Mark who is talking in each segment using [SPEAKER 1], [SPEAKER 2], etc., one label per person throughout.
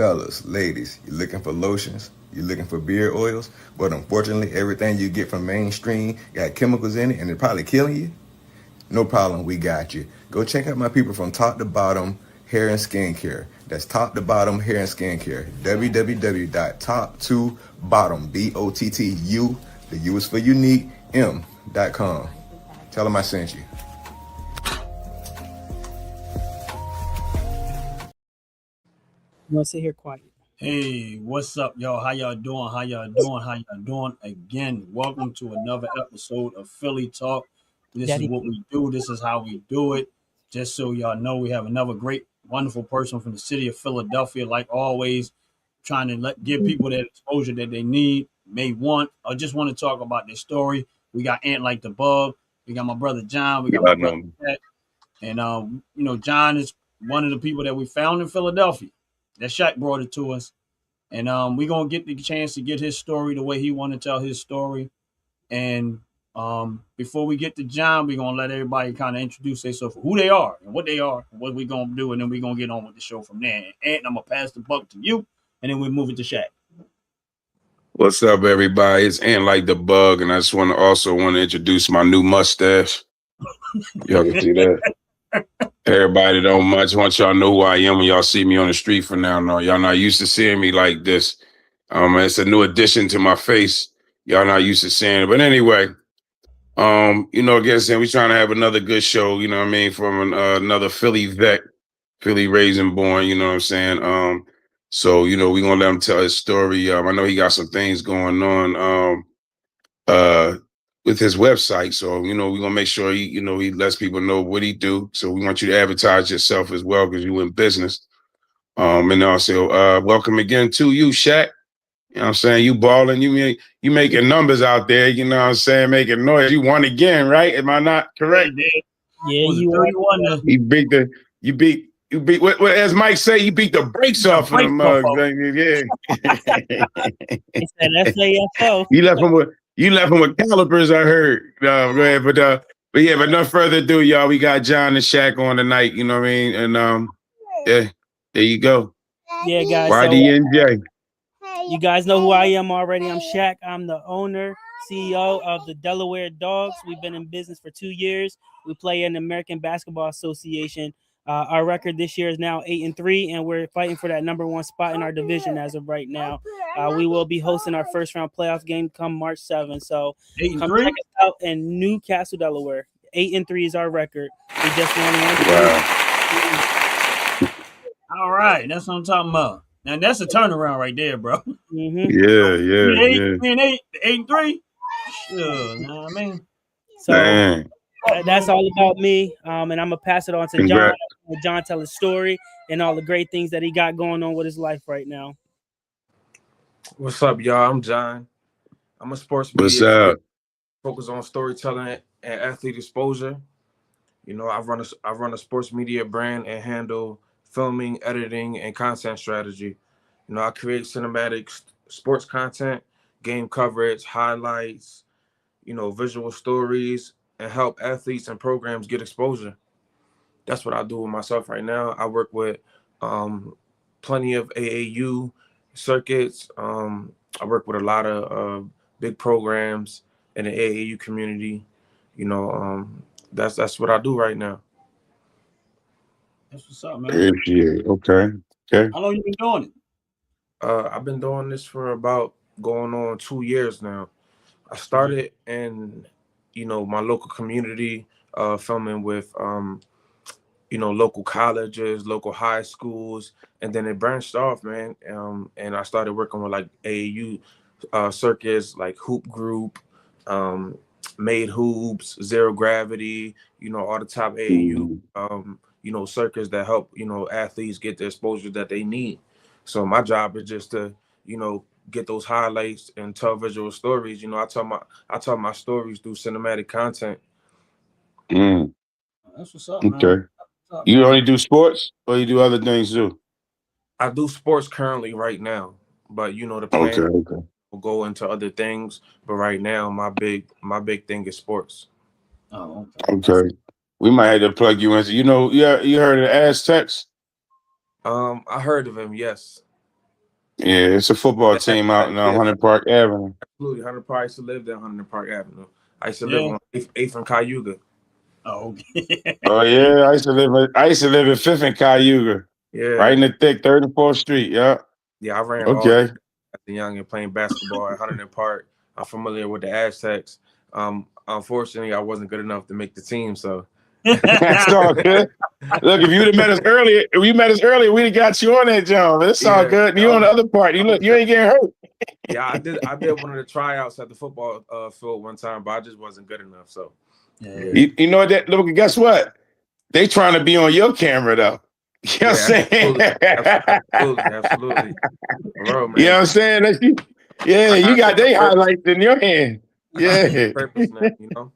[SPEAKER 1] Fellas, ladies, you looking for lotions? You looking for beard oils? But unfortunately, everything you get from mainstream got chemicals in it and it's probably killing you? No problem, we got you. Go check out my people from Top to Bottom Hair and Skincare. That's Top to Bottom Hair and Skincare. www.top2bottom, BOTTU, the U is for unique, M.com. Tell them I sent you.
[SPEAKER 2] I'm gonna sit here quiet.
[SPEAKER 3] Hey, what's up, y'all? How y'all doing? How y'all doing? How y'all doing? Again, welcome to another episode of Philly Talk. This is
[SPEAKER 2] Daddy.
[SPEAKER 3] what we do. This is how we do it. Just so y'all know, we have another great, wonderful person from the city of Philadelphia, like always, trying to give people that exposure that they need, may want, or just want to talk about their story. We got Ant like the Bug. We got my brother John. We got my
[SPEAKER 4] I
[SPEAKER 3] brother
[SPEAKER 4] know.
[SPEAKER 3] Pat. And John is one of the people that we found in Philadelphia. That Shaq brought it to us. And we're gonna get the chance to get his story the way he want to tell his story. And before we get to John, we're gonna let everybody kind of introduce themselves, who they are and what they are, and what we're gonna do, and then we're gonna get on with the show from there. And I'm gonna pass the buck to you, and then we move it to Shaq.
[SPEAKER 4] What's up, everybody? It's Ant like the Bug, and I just want to introduce my new mustache. Y'all can see that. Everybody don't much want y'all know who I am when y'all see me on the street from now on. Y'all not used to seeing me like this. It's a new addition to my face. Y'all not used to seeing it. But anyway, again, saying we trying to have another good show, you know what I mean, from another Philly vet, Philly raised and born, you know what I'm saying? We're gonna let him tell his story. I know he got some things going on with his website. So, we're gonna make sure he lets people know what he do. So we want you to advertise yourself as well because you in business. And also welcome again to you, Shaq. You know what I'm saying? You balling, you making numbers out there, you know what I'm saying, making noise. You won again, right? Am I not correct?
[SPEAKER 2] Yeah,
[SPEAKER 3] Was it
[SPEAKER 2] you
[SPEAKER 3] 31?
[SPEAKER 4] You beat what as Mike say, you beat the brakes off of the mugs. Yeah.
[SPEAKER 2] He said SAFO.
[SPEAKER 4] You left him with calipers, I heard. Go ahead, but no further ado, y'all. We got John and Shaq on tonight, you know what I mean? And yeah, there you go.
[SPEAKER 2] Yeah, guys.
[SPEAKER 4] YDNJ.
[SPEAKER 2] You guys know who I am already. I'm Shaq. I'm the owner, CEO of the Delaware Dogs. We've been in business for 2 years. We play in the American Basketball Association. Our record this year is now 8-3, and we're fighting for that number one spot in our division as of right now. We will be hosting our first round playoff game come March 7th. So come check us out in Newcastle, Delaware. 8-3 is our record. We just won one.
[SPEAKER 4] Wow.
[SPEAKER 3] All right, that's what I'm talking about. Now that's a turnaround right there, bro.
[SPEAKER 2] Mm-hmm.
[SPEAKER 4] Yeah.
[SPEAKER 3] 8-3. Sure, you know what I mean?
[SPEAKER 2] So that's all about me. And I'm gonna pass it on to John. John tell his story and all the great things that he got going on with his life right now.
[SPEAKER 5] What's up, y'all? I'm John. I'm a sports
[SPEAKER 4] What's
[SPEAKER 5] media
[SPEAKER 4] up?
[SPEAKER 5] focus on storytelling and athlete exposure. I run a sports media brand and handle filming, editing, and content strategy. I create cinematic sports content, game coverage, highlights, visual stories, and help athletes and programs get exposure. That's what I do with myself right now. I work with plenty of AAU circuits. I work with a lot of big programs in the AAU community. That's what I do right now.
[SPEAKER 3] That's what's up, man.
[SPEAKER 4] Okay.
[SPEAKER 3] How long you been doing it?
[SPEAKER 5] I've been doing this for about going on 2 years now. I started in, my local community, filming with, local colleges, local high schools, and then it branched off, man. And I started working with like AAU circuits, like Hoop Group, Made Hoops, Zero Gravity, all the top AAU, circuits that help, athletes get the exposure that they need. So my job is just to, get those highlights and tell visual stories. I tell my stories through cinematic content.
[SPEAKER 3] That's what's up, man.
[SPEAKER 4] Up, you only do sports, or you do other things too?
[SPEAKER 5] I do sports currently right now, but the plan will go into other things. But right now, my big thing is sports.
[SPEAKER 3] Oh,
[SPEAKER 4] okay. We might have to plug you into. You heard of the Aztecs?
[SPEAKER 5] I heard of him. Yes.
[SPEAKER 4] Yeah, it's a football team out in 100 Park Avenue.
[SPEAKER 5] Absolutely. 100 Park. I used to live there, 100 Park Avenue. I used to
[SPEAKER 3] Yeah.
[SPEAKER 5] live on 8th and Cayuga.
[SPEAKER 3] Oh, okay.
[SPEAKER 4] Oh yeah, I used to live in 5th and Cayuga,
[SPEAKER 5] Yeah.
[SPEAKER 4] right in the thick 3rd and 4th Street. Yeah.
[SPEAKER 5] Yeah, I ran all
[SPEAKER 4] Okay.
[SPEAKER 5] as a young and playing basketball at 100 Park. I'm familiar with the Aztecs. Unfortunately, I wasn't good enough to make the team, so
[SPEAKER 4] That's all good. Look, if you'd have met us earlier, we'd have got you on that, John. It's all good. You on the other part. You ain't getting hurt.
[SPEAKER 5] Yeah, I did one of the tryouts at the football field one time, but I just wasn't good enough. So
[SPEAKER 3] Yeah.
[SPEAKER 4] You know that. Look, guess what? They trying to be on your camera though. You know what I'm saying?
[SPEAKER 5] Absolutely. Bro, man.
[SPEAKER 4] You know what I'm saying? You got their highlights in your hand. Yeah.
[SPEAKER 5] Purpose now, you know?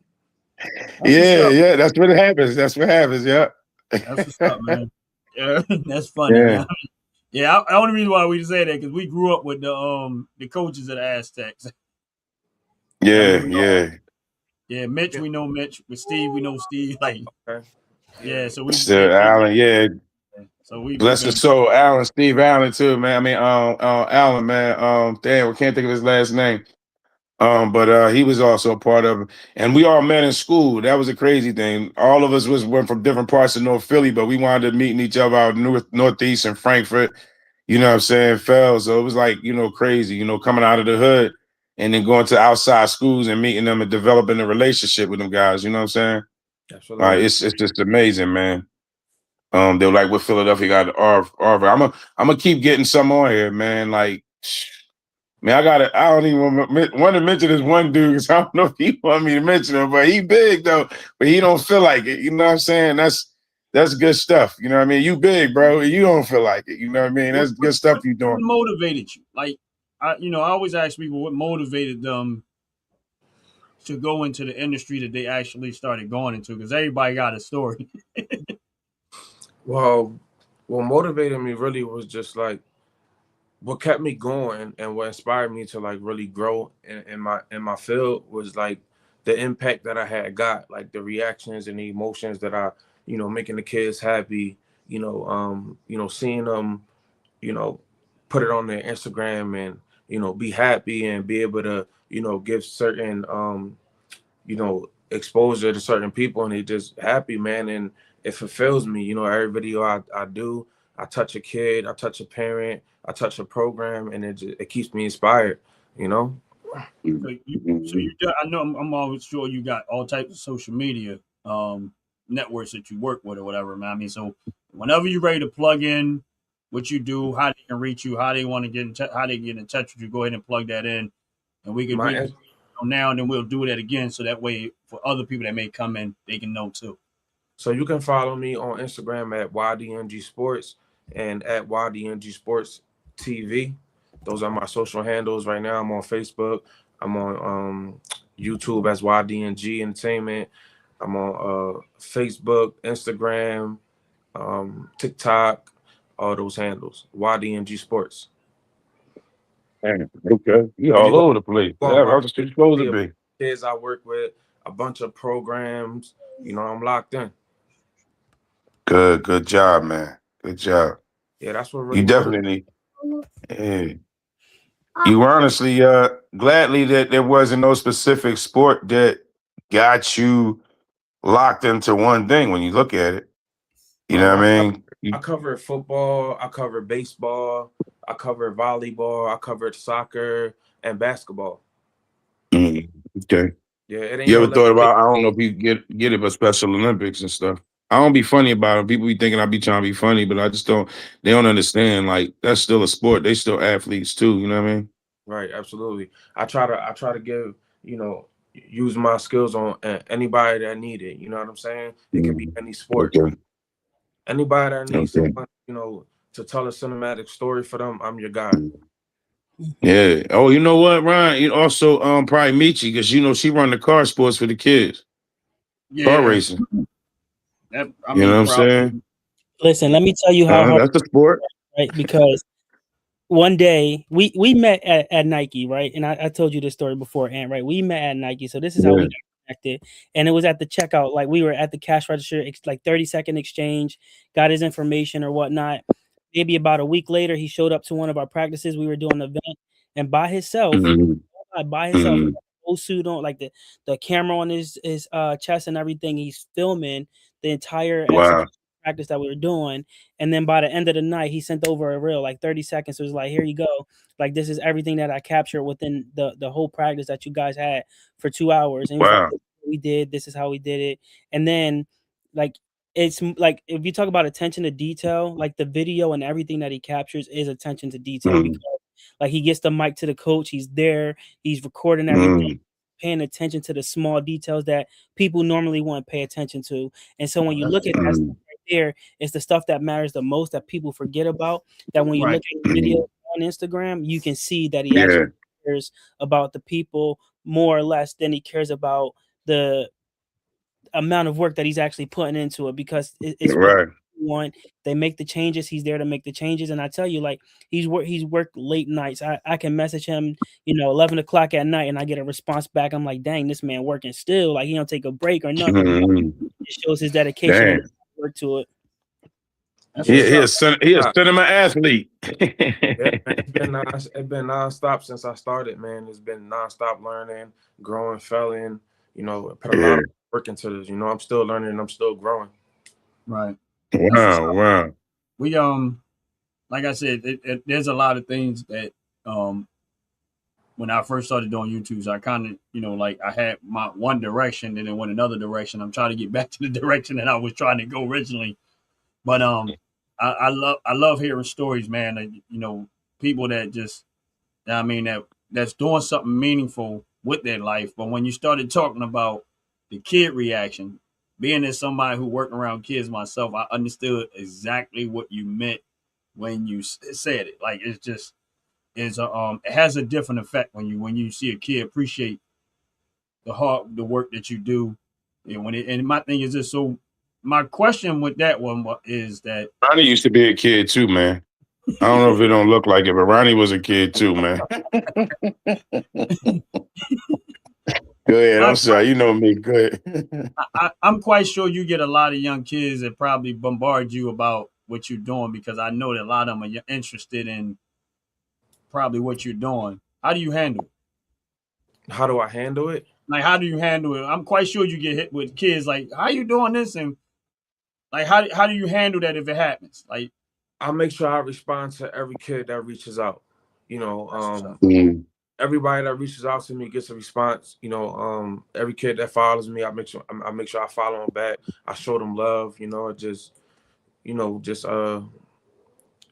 [SPEAKER 4] Yeah. That's what happens. Yeah.
[SPEAKER 3] That's what's up, man. Yeah, that's funny.
[SPEAKER 4] Yeah.
[SPEAKER 3] Man. Yeah, the only reason why we say that because we grew up with the coaches of the Aztecs.
[SPEAKER 4] Yeah.
[SPEAKER 3] Yeah, Mitch, we know Mitch. With Steve, we know Steve. Like,
[SPEAKER 5] Okay.
[SPEAKER 3] yeah, so we.
[SPEAKER 4] Allen, yeah.
[SPEAKER 3] So we
[SPEAKER 4] bless his soul, Allen, Steve Allen too, man. I mean, Allen, man. Damn, we can't think of his last name. But he was also a part of it, and we all met in school. That was a crazy thing. All of us went from different parts of North Philly, but we wound up meeting each other out northeast in Frankfurt. You know what I'm saying? So it was like, crazy. Coming out of the hood and then going to outside schools and meeting them and developing a relationship with them guys. You know what I'm saying?
[SPEAKER 5] Absolutely.
[SPEAKER 4] It's just amazing, man. They were like, "What Philadelphia got Arthur?" I'm gonna keep getting some on here, man. Like, man, I don't even want to mention this one dude because I don't know if he want me to mention him, but he big though, but he don't feel like it. You know what I'm saying? That's good stuff. You know what I mean? You big, bro. You don't feel like it. You know what I mean? That's good stuff you doing.
[SPEAKER 3] What motivated you? Like, I always ask people what motivated them to go into the industry that they actually started going into, because everybody got a story.
[SPEAKER 5] Well, what motivated me really was just like what kept me going and what inspired me to like really grow in my field was like the impact that I had got, like the reactions and the emotions that I, making the kids happy, seeing them, put it on their Instagram and, be happy and be able to, give certain exposure to certain people and they just happy, man. And it fulfills me. Every video I do, I touch a kid, I touch a parent, I touch a program, and it keeps me inspired,
[SPEAKER 3] So I know I'm always sure you got all types of social media networks that you work with or whatever, man. I mean, so whenever you're ready to plug in what you do, how they can reach you, how they want to get in how they get in touch with you, go ahead and plug that in, and we can reach now and then we'll do that again, so that way for other people that may come in, they can know too.
[SPEAKER 5] So you can follow me on Instagram at YDNG Sports and at YDNG Sports TV. Those are my social handles right now. I'm on Facebook. I'm on YouTube as YDNG Entertainment. I'm on Facebook, Instagram, TikTok, all those handles. YDNG Sports.
[SPEAKER 4] Okay, you all over the place. Yeah, I was supposed to be.
[SPEAKER 5] Kids I work with, a bunch of programs. I'm locked in.
[SPEAKER 4] Good job, man. Good job.
[SPEAKER 5] Yeah, that's what really
[SPEAKER 4] you definitely. Hey, you honestly gladly that there wasn't no specific sport that got you locked into one thing when you look at it. You know what I mean?
[SPEAKER 5] I covered football, I covered baseball, I covered volleyball, I covered soccer and basketball.
[SPEAKER 4] Okay.
[SPEAKER 5] Yeah, it ain't.
[SPEAKER 4] You ever thought about? I don't know if you get it, but Special Olympics and stuff. I don't be funny about it. People be thinking I be trying to be funny, but I just don't. They don't understand. Like that's still a sport. They still athletes too. You know what I mean?
[SPEAKER 5] Right. Absolutely. I try to give use my skills on anybody that need it. You know what I'm saying? It can be any sport.
[SPEAKER 4] Okay.
[SPEAKER 5] Anybody that needs someone, to tell a cinematic story for them, I'm your guy.
[SPEAKER 4] Yeah. Oh, you know what, Ryan? You also probably Michi, because she run the car sports for the kids. Yeah. Car racing. You know what I'm saying?
[SPEAKER 2] Listen, let me tell you how hard
[SPEAKER 4] that's the sport,
[SPEAKER 2] right? Because one day we met at Nike, right? And I told you this story before, Ant, right? We met at Nike, so this is how we got connected. And it was at the checkout, like we were at the cash register, like 30-second exchange, got his information or whatnot. maybe about a week later, he showed up to one of our practices. We were doing an event, and by himself,
[SPEAKER 4] Mhm.
[SPEAKER 2] full suit on, like the camera on his chest and everything. He's filming the entire
[SPEAKER 4] Wow.
[SPEAKER 2] practice that we were doing, and then by the end of the night, he sent over a reel, like 30 seconds. It was like, here you go, like this is everything that I captured within the whole practice that you guys had for 2 hours. And he was like,
[SPEAKER 4] Wow.
[SPEAKER 2] this is what we did, this is how we did it. And then like it's like if you talk about attention to detail, like the video and everything that he captures is attention to detail, because like he gets the mic to the coach, he's there, he's recording everything, paying attention to the small details that people normally won't pay attention to. And so when you look at that stuff right there, it's the stuff that matters the most that people forget about. That when you look at the video on Instagram, you can see that he actually cares about the people more or less than he cares about the amount of work that he's actually putting into it, because it's what
[SPEAKER 4] Right.
[SPEAKER 2] they want. They make the changes. He's there to make the changes. And I tell you, like he's worked late nights. I can message him, 11 o'clock at night, and I get a response back. I'm like, dang, this man working still. Like he don't take a break or nothing. It shows his dedication and work to it.
[SPEAKER 4] He a cinema athlete.
[SPEAKER 5] Yeah, man, it's been nonstop since I started, man. It's been nonstop learning, growing, felling. Put a lot of work into this. I'm still learning and I'm still growing.
[SPEAKER 3] Right.
[SPEAKER 4] Wow.
[SPEAKER 3] We like I said, there's a lot of things that when I first started doing YouTube, so I kind of like I had my one direction and then went another direction. I'm trying to get back to the direction that I was trying to go originally. But I love hearing stories, man. People that just, that's doing something meaningful with their life. But when you started talking about the kid reaction, being as somebody who worked around kids myself, I understood exactly what you meant when you said it. Like it's just it has a different effect when you see a kid appreciate the work that you do. And my thing is this. So my question with that one is that
[SPEAKER 4] Ronnie used to be a kid too, man. I don't know if it don't look like it, but Ronnie was a kid too, man. Go ahead. I'm sorry. You know me. Go ahead.
[SPEAKER 3] I'm quite sure you get a lot of young kids that probably bombard you about what you're doing, because I know that a lot of them are interested in probably what you're doing. How do you handle it?
[SPEAKER 5] How do I handle it?
[SPEAKER 3] Like, how do you handle it? I'm quite sure you get hit with kids like, how you doing this? And like, how do you handle that if it happens? Like,
[SPEAKER 5] I make sure I respond to every kid that reaches out. Everybody that reaches out to me gets a response. Every kid that follows me, I make sure I follow them back. I show them love.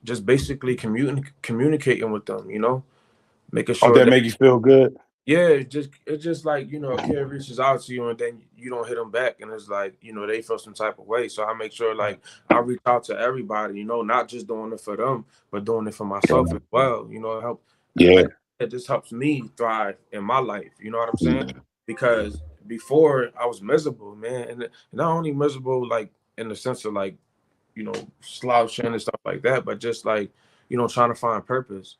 [SPEAKER 5] Just basically communicating with them. Making sure
[SPEAKER 4] that make you feel good.
[SPEAKER 5] Yeah, it's just like a kid reaches out to you and then you don't hit them back, and it's like they feel some type of way. So I make sure like I reach out to everybody, not just doing it for them, but doing it for myself as well. Help.
[SPEAKER 4] Yeah,
[SPEAKER 5] it just helps me thrive in my life. You know what I'm saying? Because before I was miserable, man, and not only miserable like in the sense of like slouching and stuff like that, but just like trying to find purpose.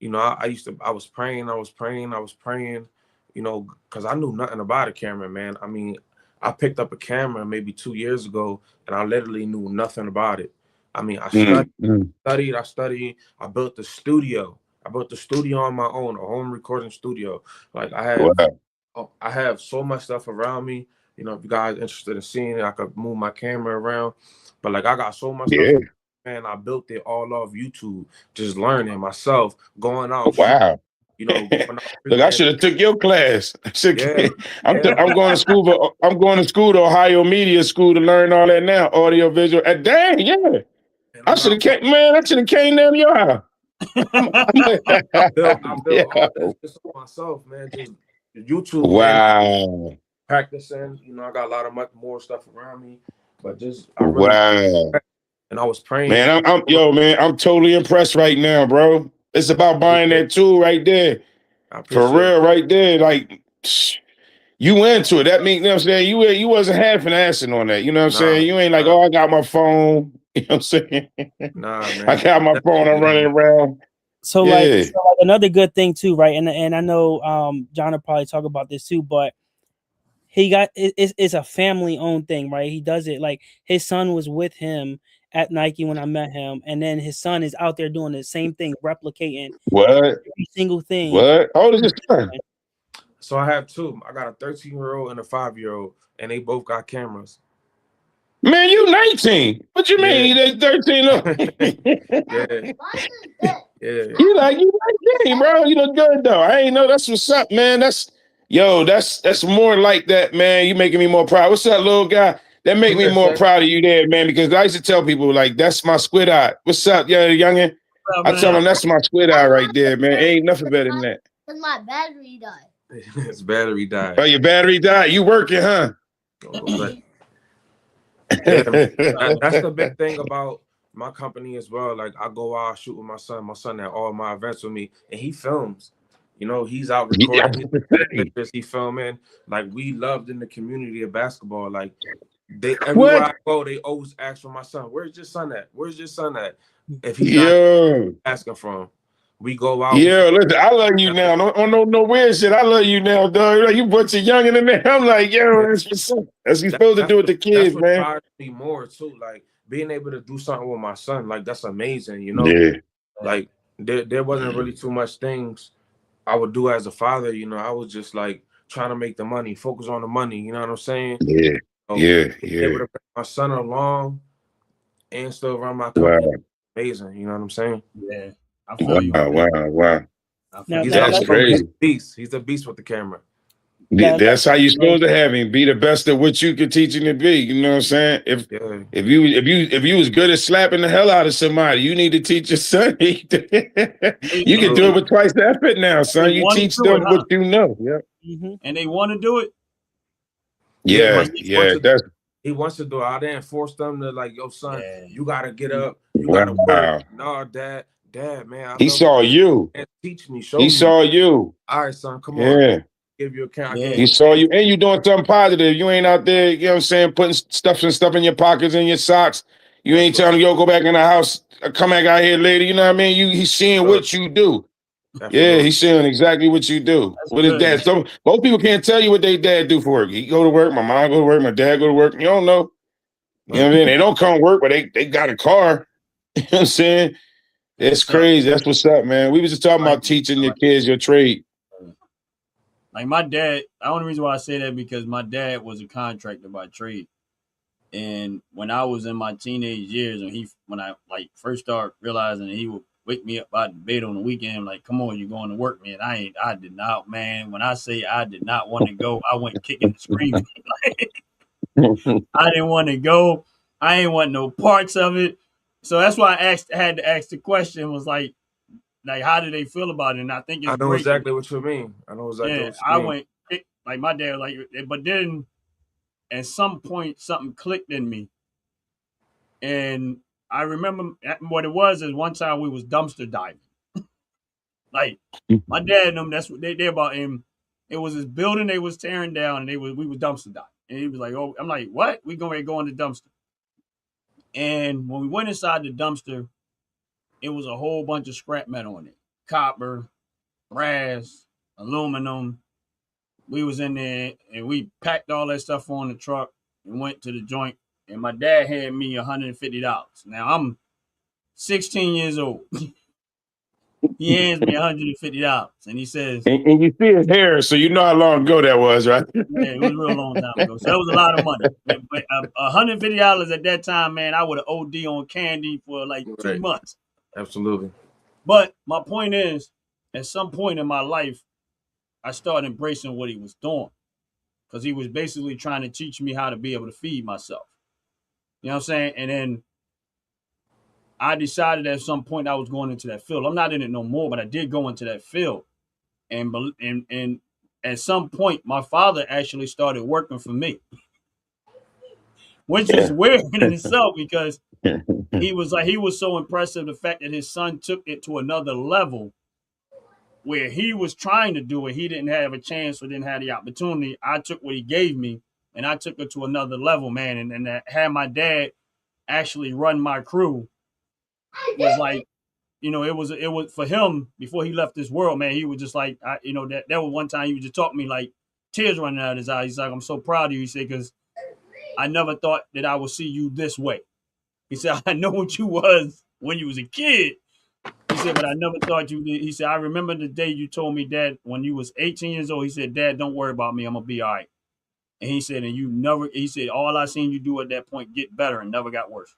[SPEAKER 5] And I was praying, because I knew nothing about a camera, man. I mean, I picked up a camera maybe 2 years ago, and I literally knew nothing about it. I mean, I studied. I built the studio. On my own, a home recording studio. Like I have so much stuff around me. If you guys are interested in seeing it, I could move my camera around. But like I got so much stuff. Man, I built it all off YouTube, just learning myself, going out.
[SPEAKER 4] Wow.
[SPEAKER 5] Going out,
[SPEAKER 4] Look, I should have took your class. I'm going to school. I'm going to school to Ohio Media School to learn all that now, audio, visual. Dang, yeah. I should have came down to your house.
[SPEAKER 5] I built all this on myself, man. Just YouTube.
[SPEAKER 4] Wow.
[SPEAKER 5] Man, practicing. I got a lot of much more stuff around me, but just
[SPEAKER 4] wow.
[SPEAKER 5] And I was praying.
[SPEAKER 4] Man, I'm totally impressed right now, bro. It's about buying that tool right there. For real, right there. Like, you into it. That means, you know what I'm saying? You wasn't half-assing on that. You know what I'm saying? You ain't like, I got my phone. You know what I'm saying?
[SPEAKER 5] Nah, man.
[SPEAKER 4] I got my phone. I'm running around.
[SPEAKER 2] So like another good thing too, right? And I know John will probably talk about this too, but it's a family owned thing, right? He does it like his son was with him at Nike when I met him, and then his son is out there doing the same thing, replicating
[SPEAKER 4] What?
[SPEAKER 2] every single thing.
[SPEAKER 4] What? How old is your son?
[SPEAKER 5] So I have two. I got a 13-year-old and a 5-year-old, and they both got cameras.
[SPEAKER 4] Man, you 19. What you mean?
[SPEAKER 5] Yeah.
[SPEAKER 4] They 13 up.
[SPEAKER 5] Yeah. Yeah.
[SPEAKER 4] You 19, bro. You look good though. I ain't know that's what's up, man. That's more like that, man. You making me more proud. What's up, little guy? That make me more proud of you there, man, because I used to tell people, like, that's my squid eye. What's up, youngin? I tell them that's my squid eye right there, man. Ain't nothing better than that.
[SPEAKER 6] Because my battery died.
[SPEAKER 5] His battery died.
[SPEAKER 4] Oh, your battery died. You working, huh?
[SPEAKER 5] Yeah, that's the big thing about my company as well. Like, I go out, shoot with my son at all my events with me, and he films. You know, he's out recording pictures, he filming. Like, we loved in the community of basketball. Like, everywhere I go, they always ask for my son. Where's your son at? Where's your son at? If he's not asking for him, we go out.
[SPEAKER 4] Yeah, listen, I love you now. No weird shit. I love you now, dog. Like, you put your youngin in there. I'm like, yo, that's what's up. That's what you're supposed to do with the kids, man.
[SPEAKER 5] That's what me more too. Like, being able to do something with my son, like, that's amazing. You know, like there wasn't really too much things I would do as a father. You know, I was just like trying to make the money, focus on the money. You know what I'm saying?
[SPEAKER 4] Yeah,
[SPEAKER 5] so,
[SPEAKER 4] yeah.
[SPEAKER 5] Able to bring my son along and still run my company. Wow. Amazing. You know what I'm saying?
[SPEAKER 3] Yeah.
[SPEAKER 4] Wow.
[SPEAKER 5] That's crazy. He's a beast with the camera.
[SPEAKER 4] That's how you're supposed to have him. Be the best of what you can teach him to be. You know what I'm saying? If you was good at slapping the hell out of somebody, you need to teach your son. You can do it with twice the effort now, son. You teach them what you know. Yeah.
[SPEAKER 3] Mm-hmm. And they want to do it.
[SPEAKER 4] Yeah.
[SPEAKER 5] He wants to do it. I didn't force them to, like, yo, son, you gotta get up. You gotta work. No, dad, man.
[SPEAKER 4] He saw you.
[SPEAKER 5] Teach me.
[SPEAKER 4] He saw you.
[SPEAKER 5] All right, son, come on. Give you a count.
[SPEAKER 4] He saw you, and you doing something positive. You ain't out there, you know what I'm saying, putting stuff in your pockets and your socks. You ain't telling him, yo, go back in the house, come back out here later. You know what I mean? He's seeing what you do. Yeah, he's seeing exactly what you do. With his dad. So most people can't tell you what their dad do for work. He go to work, my mom go to work, my dad go to work. You don't know. You know what I mean? They don't come to work, but they got a car. You know what I'm saying? It's crazy. That's what's up, man. We was just talking about teaching your kids your trade.
[SPEAKER 3] Like, my dad, the only reason why I say that because my dad was a contractor by trade. And when I was in my teenage years, when I first started realizing that he would wake me up out of bed on the weekend, like, come on, you're going to work, man. I did not, man. When I say I did not want to go, I went kicking and screaming. I didn't want to go. I ain't want no parts of it. So that's why I had to ask the question, was like, how do they feel about it? And I think it's great.
[SPEAKER 5] Exactly what you mean. I know exactly what you mean.
[SPEAKER 3] I went, like, my dad, like, but then at some point something clicked in me. And I remember what it was is one time we was dumpster diving. Like, my dad and them, that's what they about him. It was this building they was tearing down, and we was dumpster diving. And he was like, oh, I'm like, what? We going to go in the dumpster. And when we went inside the dumpster, it was a whole bunch of scrap metal in it. Copper, brass, aluminum. We was in there, and we packed all that stuff on the truck and went to the joint. And my dad had me $150. Now, I'm 16 years old. He hands me $150, and he says...
[SPEAKER 4] And you see his hair, so you know how long ago that was, right?
[SPEAKER 3] Yeah, it was a real long time ago. So that was a lot of money. But $150 at that time, man, I would have OD on candy for like 2 months.
[SPEAKER 5] Absolutely.
[SPEAKER 3] But my point is, at some point in my life, I started embracing what he was doing, because he was basically trying to teach me how to be able to feed myself. You know what I'm saying? And then I decided at some point I was going into that field. I'm not in it no more, but I did go into that field. And at some point, my father actually started working for me, which is weird in itself, because he was so impressive. The fact that his son took it to another level where he was trying to do it. He didn't have a chance or didn't have the opportunity. I took what he gave me, and I took it to another level, man. And had my dad actually run my crew was like, you know, it was for him before he left this world, man. He was just like, that was one time he would just talk to me, like, tears running out of his eyes. He's like, I'm so proud of you. He said, because I never thought that I would see you this way. He said, I know what you was when you was a kid. He said, but I never thought you did. He said, I remember the day you told me, Dad, when you was 18 years old. He said, Dad, don't worry about me. I'm gonna be all right. And he said, and you never. He said, all I seen you do at that point get better and never got worse.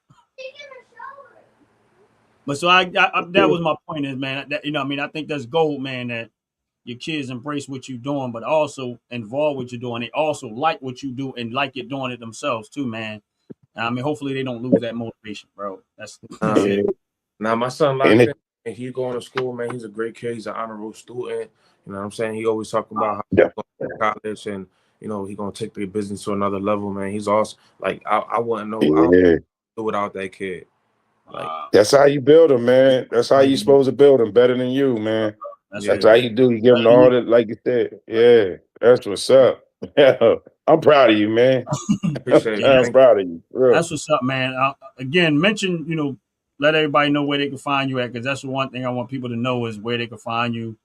[SPEAKER 3] But so that was my point is, man. That, I mean, I think that's gold, man. That your kids embrace what you're doing, but also involve what you're doing. They also like what you do and like it doing it themselves too, man. I mean, hopefully they don't lose that motivation, bro. That's it.
[SPEAKER 5] Now my son
[SPEAKER 4] And
[SPEAKER 5] locked
[SPEAKER 4] it,
[SPEAKER 5] in and he's going to school, man. He's a great kid. He's an honorable student. You know what I'm saying? He always talking about how
[SPEAKER 4] yeah,
[SPEAKER 5] he's going to college and he's gonna take the business to another level, man. He's also like I wouldn't know I don't
[SPEAKER 4] yeah.
[SPEAKER 5] do without that kid. Like
[SPEAKER 4] That's how you build them, man. That's how you supposed to build them better than you, man.
[SPEAKER 3] That's
[SPEAKER 5] yeah,
[SPEAKER 4] That's how you do. You give them all that, like you said. Yeah, that's what's up. Yeah, I'm proud of you, man.
[SPEAKER 5] appreciate it.
[SPEAKER 3] Yeah,
[SPEAKER 4] I'm
[SPEAKER 5] Thank you.
[SPEAKER 4] proud of you. Real.
[SPEAKER 3] that's what's up, man. Again, mention, let everybody know where they can find you at, because that's the one thing I want people to know is where they can find you,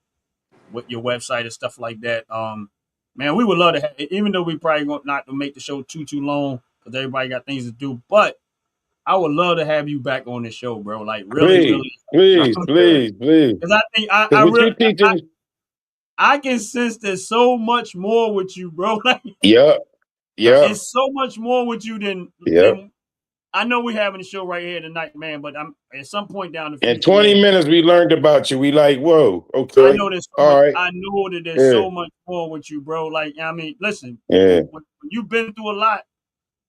[SPEAKER 3] with your website and stuff like that. Man, we would love to have, even though we probably not to make the show too long because everybody got things to do, but I would love to have you back on the show, bro. Like really,
[SPEAKER 4] Please,
[SPEAKER 3] really,
[SPEAKER 4] please,
[SPEAKER 5] Yeah.
[SPEAKER 4] please, please.
[SPEAKER 3] because I think
[SPEAKER 4] Because what you teaching,
[SPEAKER 3] I can sense there's so much more with you, bro. Like
[SPEAKER 4] yep, yep,
[SPEAKER 3] it's so much more with you
[SPEAKER 4] yep.
[SPEAKER 3] than I know we're having a show right here tonight, man. But I'm at some point down the
[SPEAKER 4] In
[SPEAKER 3] future,
[SPEAKER 4] 20
[SPEAKER 3] man.
[SPEAKER 4] minutes, we learned about you. We like, whoa,
[SPEAKER 3] I
[SPEAKER 4] okay,
[SPEAKER 3] know there's so much.
[SPEAKER 4] all right,
[SPEAKER 3] I know that there's
[SPEAKER 4] yeah,
[SPEAKER 3] so much more with you, bro. Like I mean, listen,
[SPEAKER 4] yeah.
[SPEAKER 3] when you've been through a lot,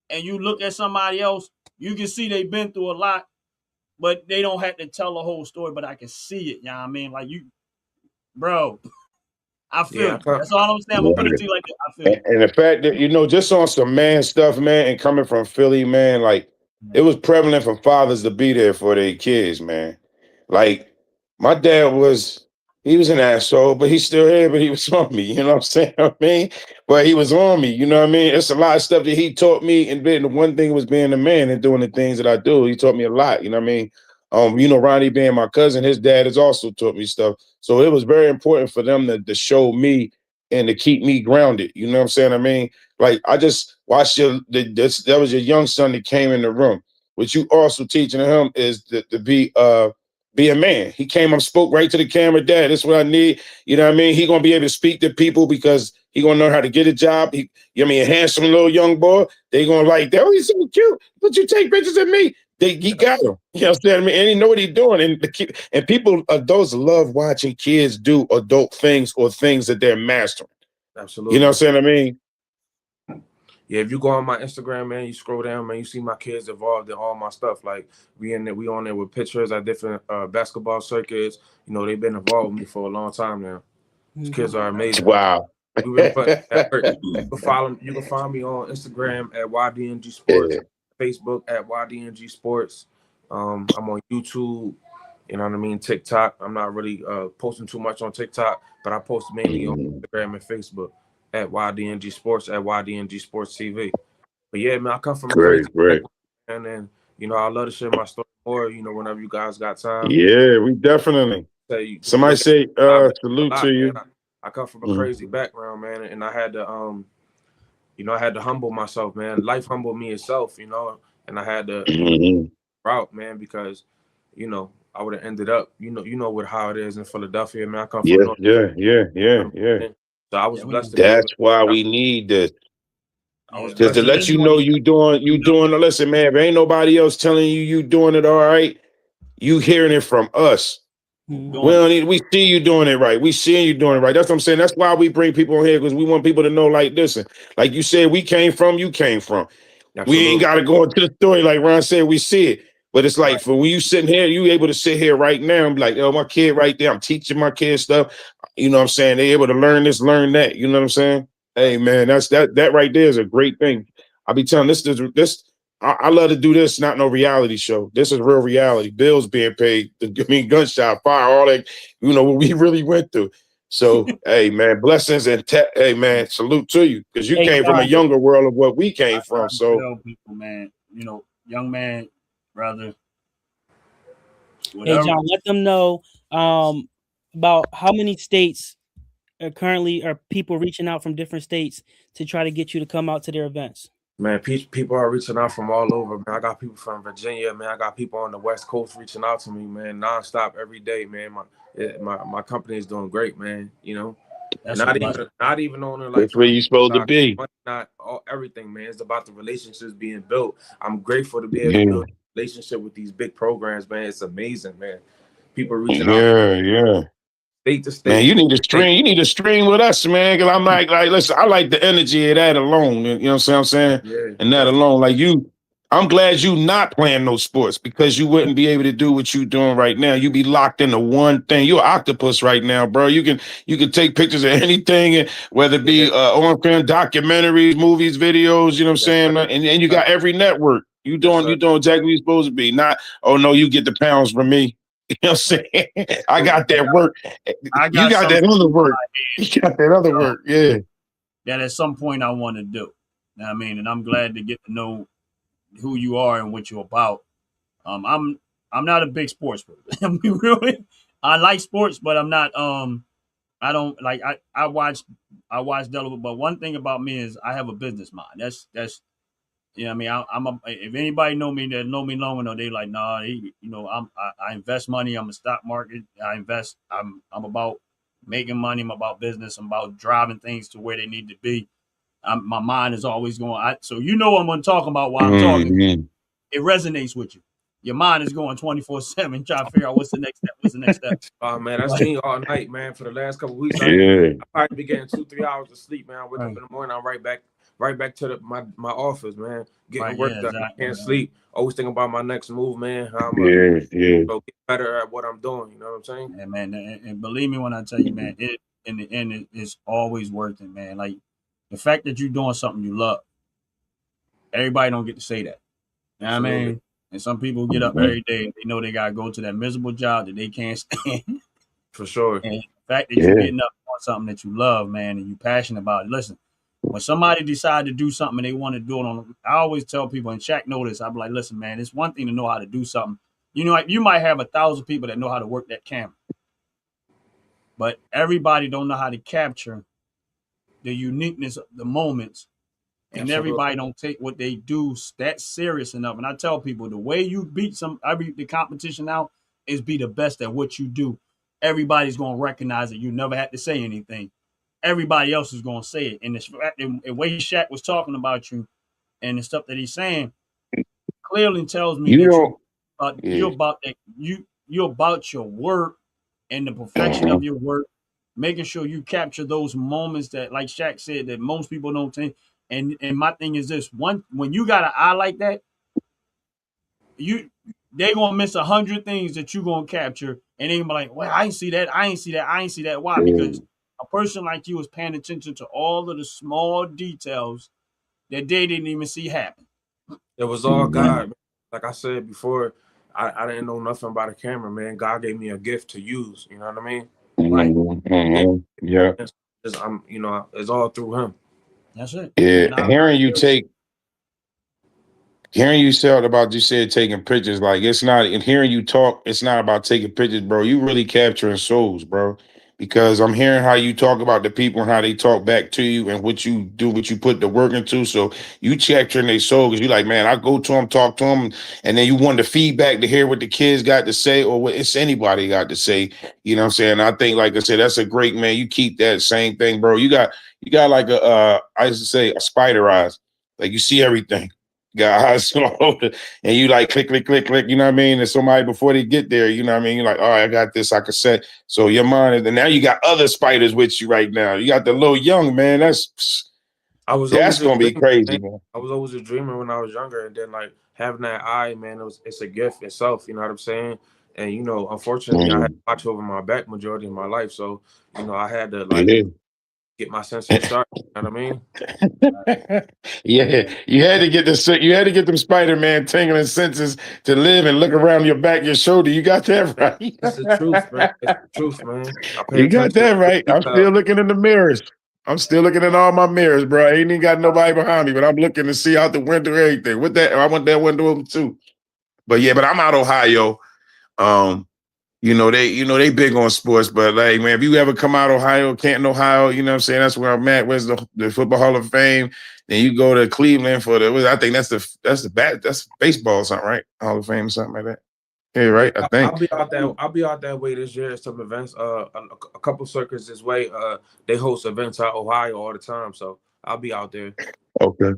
[SPEAKER 3] and you look at somebody else, you can see they've been through a lot, but they don't have to tell the whole story. But I can see it. You know what I mean? Like you, bro. I feel
[SPEAKER 5] Yeah,
[SPEAKER 3] you. That's all I'm saying. I'm gonna put it to you like that. I feel you.
[SPEAKER 4] And the fact that, just on some man stuff, man, and coming from Philly, man, like it was prevalent for fathers to be there for their kids, man. Like my dad he was an asshole, but he's still here, but he was on me, you know what I'm saying? I mean, but he was on me, you know what I mean? It's a lot of stuff that he taught me, and then the one thing was being a man and doing the things that I do. He taught me a lot, you know what I mean? Ronnie being my cousin, his dad has also taught me stuff. So it was very important for them to show me and to keep me grounded. You know what I'm saying? I mean, like I just watched that was your young son that came in the room. What you also teaching him is to be a man. He came up, spoke right to the camera, Dad, this is what I need. You know what I mean? He gonna be able to speak to people because he gonna know how to get a job. A handsome little young boy. They gonna like that. Oh, he's so cute. But you take pictures of me. He got him. You know what I'm saying? I mean, and he know what he's doing. And people, adults love watching kids do adult things or things that they're mastering.
[SPEAKER 5] absolutely.
[SPEAKER 4] You know what I'm saying? I mean,
[SPEAKER 5] Yeah, if you go on my Instagram, man, you scroll down, man, you see my kids involved in all my stuff. Like we on there with pictures at different basketball circuits. They've been involved with me for a long time now. These kids are amazing.
[SPEAKER 4] wow.
[SPEAKER 5] We've been putting that work. You can find me on Instagram at YDNG Sports, Facebook at YDNG Sports. I'm on YouTube. You know what I mean? TikTok. I'm not really posting too much on TikTok, but I post mainly on Instagram and Facebook at YDNG Sports, at YDNG Sports TV. But yeah, man, I come from a crazy
[SPEAKER 4] Great.
[SPEAKER 5] background, and I love to share my story more. Whenever you guys got time.
[SPEAKER 4] Yeah, we definitely. Somebody say salute to you.
[SPEAKER 5] I come from a crazy background, man, and I had to I had to humble myself, man. Life humbled me itself, and I had to route, man, because I would have ended up, with how it is in Philadelphia, man. I come from North.
[SPEAKER 4] Yeah.
[SPEAKER 5] So I was blessed to be
[SPEAKER 4] That's why we need this. Just to let you know you doing. Listen, man, if ain't nobody else telling you doing it all right, you hearing it from us. We see you doing it right. We seeing you doing it right. That's what I'm saying. That's why we bring people on here, because we want people to know, like, listen, like you said, you came from. Absolutely. We ain't got to go into the story like Ron said. We see it, but it's like for when you sitting here, you able to sit here right now and be like, oh, my kid right there. I'm teaching my kids stuff. You know what I'm saying? They able to learn this, learn that. You know what I'm saying? Hey, man, that right there is a great thing. I be telling this. I love to do this, not no reality show. This is real reality. Bills being paid. Gunshot, fire, all that. What we really went through. So, hey, man, blessings and hey, man, salute to you, because you came from a younger world of what we came from. So,
[SPEAKER 3] tell people, man, young man, brother.
[SPEAKER 2] Hey, John, let them know about how many states are people reaching out from different states to try to get you to come out to their events.
[SPEAKER 5] Man, people are reaching out from all over, man. I got people from Virginia, man. I got people on the West Coast reaching out to me, man, nonstop every day, man. My company is doing great, man. You know, and
[SPEAKER 3] That's a blessing.
[SPEAKER 5] not even on the
[SPEAKER 4] That's
[SPEAKER 5] like
[SPEAKER 4] where you supposed to
[SPEAKER 5] side,
[SPEAKER 4] be.
[SPEAKER 5] not all everything, man. It's about the relationships being built. I'm grateful to be able to
[SPEAKER 4] Yeah,
[SPEAKER 5] build a relationship with these big programs, man. It's amazing, man. People reaching out
[SPEAKER 4] yeah.
[SPEAKER 5] state to
[SPEAKER 4] Man,
[SPEAKER 5] state.
[SPEAKER 4] you need to
[SPEAKER 5] State.
[SPEAKER 4] stream. You need to stream with us, man. Cause I'm like, listen, I like the energy of that alone. You know what I'm saying?
[SPEAKER 5] Yeah,
[SPEAKER 4] And that
[SPEAKER 5] definitely.
[SPEAKER 4] alone, like you, I'm glad you not playing no sports because you wouldn't be able to do what you doing right now. You be locked into one thing. You're an octopus right now, bro. You can take pictures of anything, and whether it
[SPEAKER 5] Yeah,
[SPEAKER 4] be on film, documentaries, movies, videos. You know what I'm
[SPEAKER 5] yes,
[SPEAKER 4] saying?
[SPEAKER 5] sir.
[SPEAKER 4] And you
[SPEAKER 5] Yes,
[SPEAKER 4] got every network. You
[SPEAKER 5] yes,
[SPEAKER 4] doing
[SPEAKER 5] sir.
[SPEAKER 4] you doing exactly what you're supposed to be. Not, oh no, you get the pounds from me. You know what I'm saying? I got that work.
[SPEAKER 3] I
[SPEAKER 4] You
[SPEAKER 3] got
[SPEAKER 4] got that
[SPEAKER 3] something
[SPEAKER 4] other work. You got that other work. Yeah.
[SPEAKER 3] that at some point I want to do. You know what I mean, and I'm glad to get to know who you are and what you're about. I'm not a big sports person. I mean, really, I like sports, but I'm not. I don't like. I watch Delaware, but one thing about me is I have a business mind. That's you know what I mean. If anybody know me that know me long enough, they like nah. I invest money. I'm a stock market. I invest. I'm about making money. I'm about business. I'm about driving things to where they need to be. My mind is always going. So you know what I'm talking about while I'm talking.
[SPEAKER 4] Mm-hmm.
[SPEAKER 3] It resonates with you. Your mind is going 24/7, trying to figure out what's the next step. What's the next step?
[SPEAKER 5] Oh man, that's
[SPEAKER 3] Like,
[SPEAKER 5] me all night, man. For the last couple of weeks,
[SPEAKER 4] Yeah.
[SPEAKER 5] I probably be getting 2-3 hours of sleep, man. I wake up
[SPEAKER 3] right,
[SPEAKER 5] in the morning, I'm right back to my office, man. Getting
[SPEAKER 3] right,
[SPEAKER 5] work
[SPEAKER 3] yeah,
[SPEAKER 5] done. I
[SPEAKER 3] exactly.
[SPEAKER 5] can't sleep. Always thinking about my next move, man. How I'm gonna
[SPEAKER 4] Yeah.
[SPEAKER 5] get better at what I'm doing. You know what I'm saying?
[SPEAKER 3] And man, and believe me when I tell you, man, it in the end it's always worth it, man. Like the fact that you're doing something you love, everybody don't get to say that. You know what I
[SPEAKER 5] Absolutely,
[SPEAKER 3] mean? And some people get up
[SPEAKER 4] Mhm.
[SPEAKER 3] every day and they know they gotta go to that miserable job that they can't stand.
[SPEAKER 5] for sure.
[SPEAKER 3] And the fact that you're
[SPEAKER 4] Yeah.
[SPEAKER 3] getting up on something that you love, man, and you're passionate about it. Listen, when somebody decide to do something and they want to do it on, I always tell people, and Shaq know this, I'm like, listen, man, it's one thing to know how to do something. You know, like, you might have 1,000 people that know how to work that camera, but everybody don't know how to capture the uniqueness of the moments, and
[SPEAKER 5] Absolutely.
[SPEAKER 3] everybody don't take what they do that serious enough. And I tell people the way you beat the competition now is be the best at what you do. Everybody's gonna recognize that you never had to say anything. Everybody else is gonna say it. And the way Shaq was talking about you and the stuff that he's saying clearly tells me
[SPEAKER 4] You
[SPEAKER 3] that
[SPEAKER 4] don't.
[SPEAKER 3] you're
[SPEAKER 4] Yeah.
[SPEAKER 3] about that you're about your work and the perfection
[SPEAKER 4] Uh-huh.
[SPEAKER 3] of your work, making sure you capture those moments that, like Shaq said, that most people don't take. And my thing is this: when you got an eye like that, you they gonna miss 100 things that you gonna capture, and they gonna be like, "Well, I ain't see that. I ain't see that. I ain't see that." Why?
[SPEAKER 4] Yeah.
[SPEAKER 3] Because a person like you is paying attention to all of the small details that they didn't even see happen.
[SPEAKER 5] It was all
[SPEAKER 4] Mhm.
[SPEAKER 5] God. Man. Like I said before, I didn't know nothing about a camera, man. God gave me a gift to use. You know what I mean?
[SPEAKER 3] Right.
[SPEAKER 4] Mhm.
[SPEAKER 5] Yeah,
[SPEAKER 4] Mhm. Yeah.
[SPEAKER 5] it's all through Him.
[SPEAKER 3] That's it.
[SPEAKER 4] Yeah.
[SPEAKER 3] And
[SPEAKER 4] Hearing you say about you said taking pictures, like it's not, and hearing you talk, it's not about taking pictures, bro. You really capturing souls, bro. Because I'm hearing how you talk about the people and how they talk back to you and what you do, what you put the work into. So you capturing their soul because you like, man, I go to them, talk to them, and then you want the feedback to hear what the kids got to say or what it's anybody got to say. You know what I'm saying? I think, like I said, that's a great man. You keep that same thing, bro. You got like I used to say a spider eyes. Like you see everything. Got eyes all over, and you like click, click, click, click. You know what I mean? And somebody before they get there, you know what I mean? You're like, all right, I got this. I can set. So your mind, and now you got other spiders with you right now. You got the little young man.
[SPEAKER 5] I was
[SPEAKER 4] That's
[SPEAKER 5] always a
[SPEAKER 4] gonna be
[SPEAKER 5] dreamer,
[SPEAKER 4] crazy,
[SPEAKER 5] man.
[SPEAKER 4] man.
[SPEAKER 5] I was always a dreamer when I was younger, and then like having that eye, man, it's a gift itself. You know what I'm saying? And unfortunately, I had to
[SPEAKER 4] Mhm.
[SPEAKER 5] watch over my back majority of my life, so I had to like
[SPEAKER 4] Yeah.
[SPEAKER 5] get my senses sharp. You know what I mean?
[SPEAKER 4] Yeah, you had to get you had to get them Spider-Man tingling senses to live and look around your back, your shoulder. You got that
[SPEAKER 5] It's the truth, man.
[SPEAKER 4] right.
[SPEAKER 5] It's the truth, man. I pay
[SPEAKER 4] You got
[SPEAKER 5] attention
[SPEAKER 4] that
[SPEAKER 5] to
[SPEAKER 4] right. I'm
[SPEAKER 5] detail.
[SPEAKER 4] still looking in the mirrors. I'm still looking in all my mirrors, bro. I ain't even got nobody behind me, but I'm looking to see out the window, everything. With that, I want that window open too. But yeah, but I'm out Ohio. Um, they big on sports, but like, man, if you ever come out Ohio, Canton, Ohio, you know what I'm saying? That's where I'm at. Where's the Football Hall of Fame? Then you go to Cleveland for I think that's baseball or something, right? Hall of Fame or something like that. Yeah, right. I think.
[SPEAKER 5] I'll be out that way this year at some events. A couple circuits this way. They host events out Ohio all the time, so I'll be out there.
[SPEAKER 4] Okay.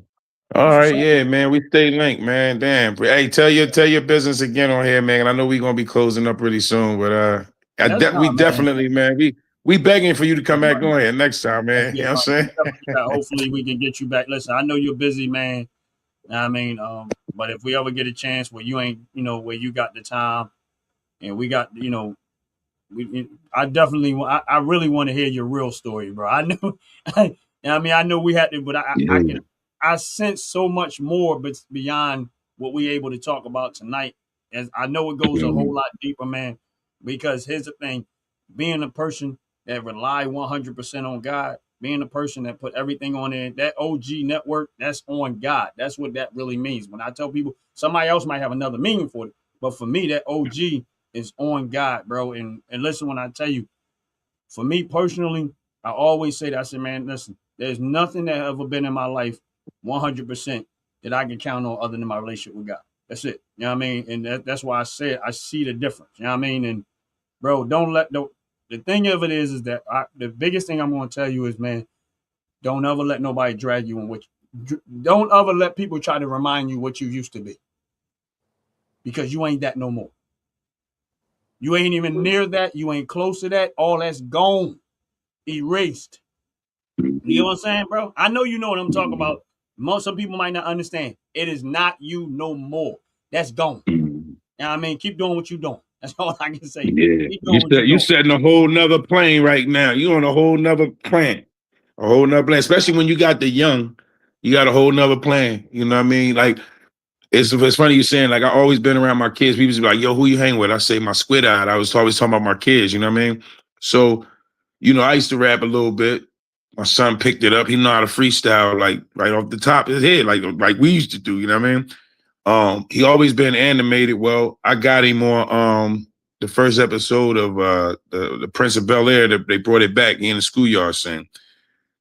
[SPEAKER 4] All
[SPEAKER 3] That's what's
[SPEAKER 4] right,
[SPEAKER 3] up.
[SPEAKER 4] yeah, man. We stay linked, man. Damn. Hey, tell your business again on here, man. I know we're gonna be closing up pretty soon, but we
[SPEAKER 3] Man.
[SPEAKER 4] definitely, man. We begging for you to come back on here next time, man. You
[SPEAKER 3] Yeah,
[SPEAKER 4] know what I'm saying?
[SPEAKER 3] hopefully we can get you back. Listen, I know you're busy, man. I mean, but if we ever get a chance where you ain't, where you got the time, and we got, I definitely, I really want to hear your real story, bro. I know, I know we had to, but
[SPEAKER 4] Yeah.
[SPEAKER 3] I sense so much more, but beyond what we able to talk about tonight. As I know it goes a whole lot deeper, man. Because here's the thing: being a person that rely 100% on God, being a person that put everything on there, that OG network, that's on God. That's what that really means. When I tell people, somebody else might have another meaning for it, but for me, that OG is on God, bro. And listen, when I tell you, for me personally, I always say that. I said, man, listen, there's nothing that ever been in my life 100% that I can count on other than my relationship with God. That's it. You know what I mean? And that's why I said I see the difference. You know what I mean? And bro, don't let the thing of it is that the biggest thing I'm going to tell you is, man, don't ever let nobody drag you in don't ever let people try to remind you what you used to be, because you ain't that no more. You ain't even near that. You ain't close to that. All that's gone, erased. You know what I'm saying, bro? I know you know what I'm talking about. Some people might not understand. It is not you no more. That's gone. You know what I mean? Keep doing what you're doing. That's all I can say.
[SPEAKER 4] Yeah.
[SPEAKER 3] Keep doing what you're
[SPEAKER 4] You
[SPEAKER 3] doing.
[SPEAKER 4] setting a whole nother plane right now. You on a whole nother plan. A whole nother plan. Especially when you got the young, you got a whole nother plan. You know what I mean? Like, it's funny you saying, like, I always been around my kids. People be like, yo, who you hang with? I say my squid eyed. I was always talking about my kids, you know what I mean? So, I used to rap a little bit. My son picked it up. He know how to freestyle, like right off the top of his head, like we used to do, you know what I mean? He always been animated. Well, I got him on the first episode of the Prince of Bel-Air. That they brought it back. He in the schoolyard scene.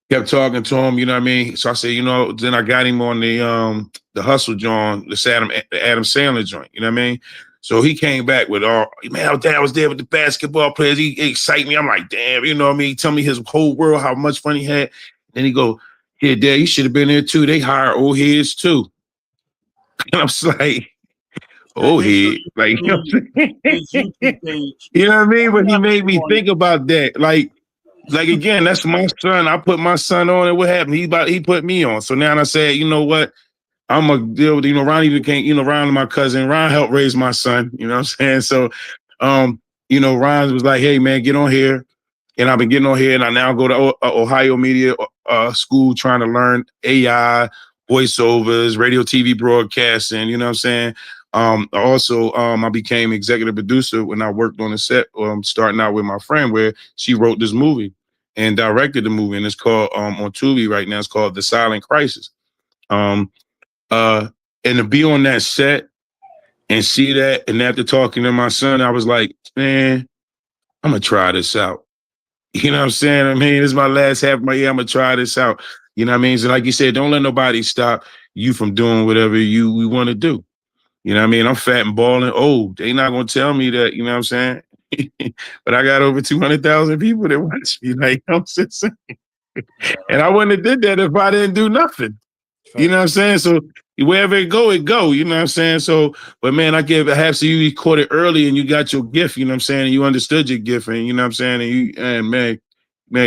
[SPEAKER 4] Kept talking to him, you know what I mean? So I said, then I got him on the Hustle joint, the Adam Sandler joint, you know what I mean? So he came back with man, dad was there with the basketball players. He excited me. I'm like, damn, you know what I mean? He tell me his whole world, how much fun he had. Then he go, yeah, dad, you should have been there too. They hire old heads too. And I was like, old
[SPEAKER 3] Make sure
[SPEAKER 4] head.
[SPEAKER 3] you
[SPEAKER 4] Like,
[SPEAKER 3] send me his YouTube page.
[SPEAKER 4] you know what I mean?
[SPEAKER 3] I'm
[SPEAKER 4] But he
[SPEAKER 3] not
[SPEAKER 4] made
[SPEAKER 3] big
[SPEAKER 4] me
[SPEAKER 3] on
[SPEAKER 4] think about that. Like again, that's my son. I put my son on, and what happened? He put me on. So now I said, you know what? I'm gonna deal with, Ron even can't, Ron is my cousin. Ron helped raise my son, you know what I'm saying? So Ron was like, hey man, get on here. And I've been getting on here, and I now go to Ohio Media School trying to learn AI, voiceovers, radio, TV broadcasting. You know what I'm saying? Also, I became executive producer when I worked on the set, starting out with my friend, where she wrote this movie and directed the movie, and it's called on Tubi right now. It's called The Silent Crisis. Um, and to be on that set and see that, and after talking to my son, I was like, man, I'm gonna try this out. You know what I'm saying? I mean, this is my last half of my year. I'm gonna try this out. You know what I mean? So like you said, don't let nobody stop you from doing whatever we want to do. You know what I mean? I'm fat and balling. Oh, they not gonna tell me that, you know what I'm saying? But I got over 200,000 people that watch me. Like, I'm just saying. And I wouldn't have did that if I didn't do nothing. You know what I'm saying? So wherever it go, it go. You know what I'm saying? So, but man, I have to you caught it early and you got your gift, you know what I'm saying? And you understood your gift, and you know what I'm saying? And man,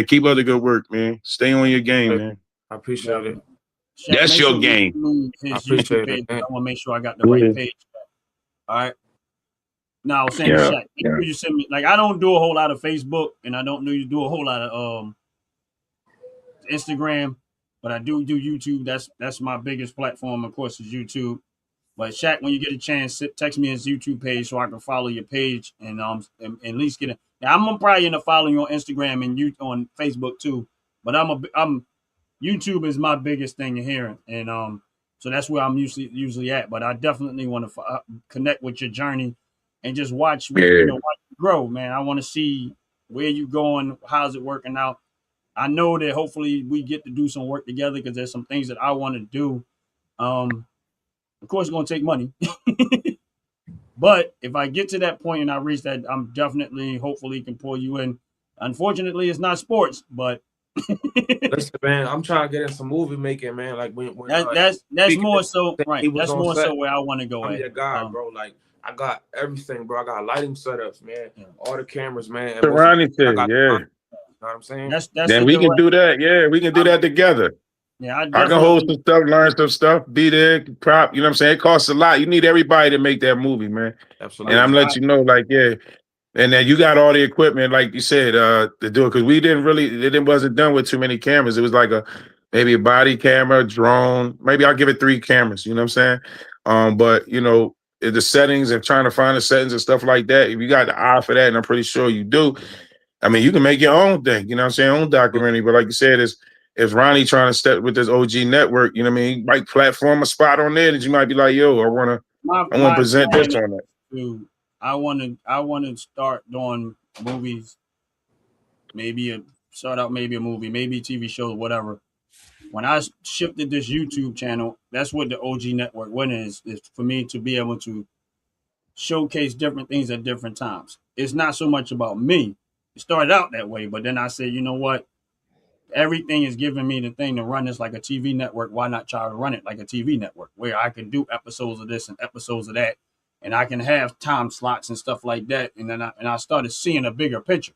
[SPEAKER 4] keep up the good work, man. Stay on your game, man.
[SPEAKER 5] I appreciate it.
[SPEAKER 3] Shaq,
[SPEAKER 4] That's
[SPEAKER 3] make
[SPEAKER 4] your
[SPEAKER 3] sure you
[SPEAKER 4] game.
[SPEAKER 3] include
[SPEAKER 5] I
[SPEAKER 3] his YouTube
[SPEAKER 5] appreciate
[SPEAKER 3] page.
[SPEAKER 5] it, man.
[SPEAKER 3] I want to make sure I got the right page. All right. Now I was saying to
[SPEAKER 4] Yeah.
[SPEAKER 3] Shaq, make sure you send me, like, I don't do a whole lot of Facebook, and I don't know you do a whole lot of Instagram, but I do YouTube. That's my biggest platform, of course, is YouTube. But Shaq, when you get a chance, text me his YouTube page so I can follow your page and at least get it. Now I'm probably end up following you on Instagram and you on Facebook too. But I'm YouTube is my biggest thing in here, and so that's where I'm usually at. But I definitely want to connect with your journey and just watch
[SPEAKER 4] Yeah.
[SPEAKER 3] watch grow, man. I want to see where you going, how's it working out. I know that hopefully we get to do some work together because there's some things that I want to do. Of course, it's going to take money. But if I get to that point and I reach that, I'm definitely, hopefully, can pull you in. Unfortunately, it's not sports, but
[SPEAKER 5] Listen, man, I'm trying to get in some movie making, man. Like when
[SPEAKER 3] that's
[SPEAKER 5] speaking
[SPEAKER 3] more so right.
[SPEAKER 5] he was
[SPEAKER 3] That's
[SPEAKER 5] on
[SPEAKER 3] more so
[SPEAKER 5] set.
[SPEAKER 3] where I want to go
[SPEAKER 5] I'm
[SPEAKER 3] at.
[SPEAKER 5] your guy, bro. Like I got everything, bro. I got lighting setups, man.
[SPEAKER 3] Yeah.
[SPEAKER 5] All the cameras, man. And most
[SPEAKER 4] Ronnie
[SPEAKER 5] I
[SPEAKER 4] said,
[SPEAKER 5] got,
[SPEAKER 4] yeah.
[SPEAKER 5] you know what I'm saying?
[SPEAKER 3] That's
[SPEAKER 4] Then
[SPEAKER 3] the
[SPEAKER 4] we can
[SPEAKER 3] direct.
[SPEAKER 4] do that. Yeah, we can do that together.
[SPEAKER 3] Yeah, I
[SPEAKER 4] I can hold
[SPEAKER 3] definitely.
[SPEAKER 4] some stuff, learn some stuff, be there, prop. You know what I'm saying? It costs a lot. You need everybody to make that movie, man. And I'm
[SPEAKER 5] Absolutely.
[SPEAKER 4] letting you know, like, yeah. And then you got all the equipment, like you said, to do it. Because we didn't really, it wasn't done with too many cameras. It was like maybe a body camera, drone. Maybe I'll give it 3 cameras. You know what I'm saying? But you know, the settings and trying to find the settings and stuff like that. If you got the eye for that, and I'm pretty sure you do. I mean, you can make your own thing. You know what I'm saying? Own documentary. But like you said, is Ronnie trying to step with this OG network? You know what I mean? He might platform a spot on there that you might be like, yo, I want to
[SPEAKER 3] My
[SPEAKER 4] present
[SPEAKER 3] plan
[SPEAKER 4] this on it.
[SPEAKER 3] to I want to start doing movies. Start out maybe a movie, maybe TV shows, whatever. When I shifted this YouTube channel, that's what the OG network went is for me to be able to showcase different things at different times. It's not so much about me. It started out that way, but then I said, you know what? Everything is giving me the thing to run this like a TV network. Why not try to run it like a TV network where I can do episodes of this and episodes of that, and I can have time slots and stuff like that. And then I started seeing a bigger picture.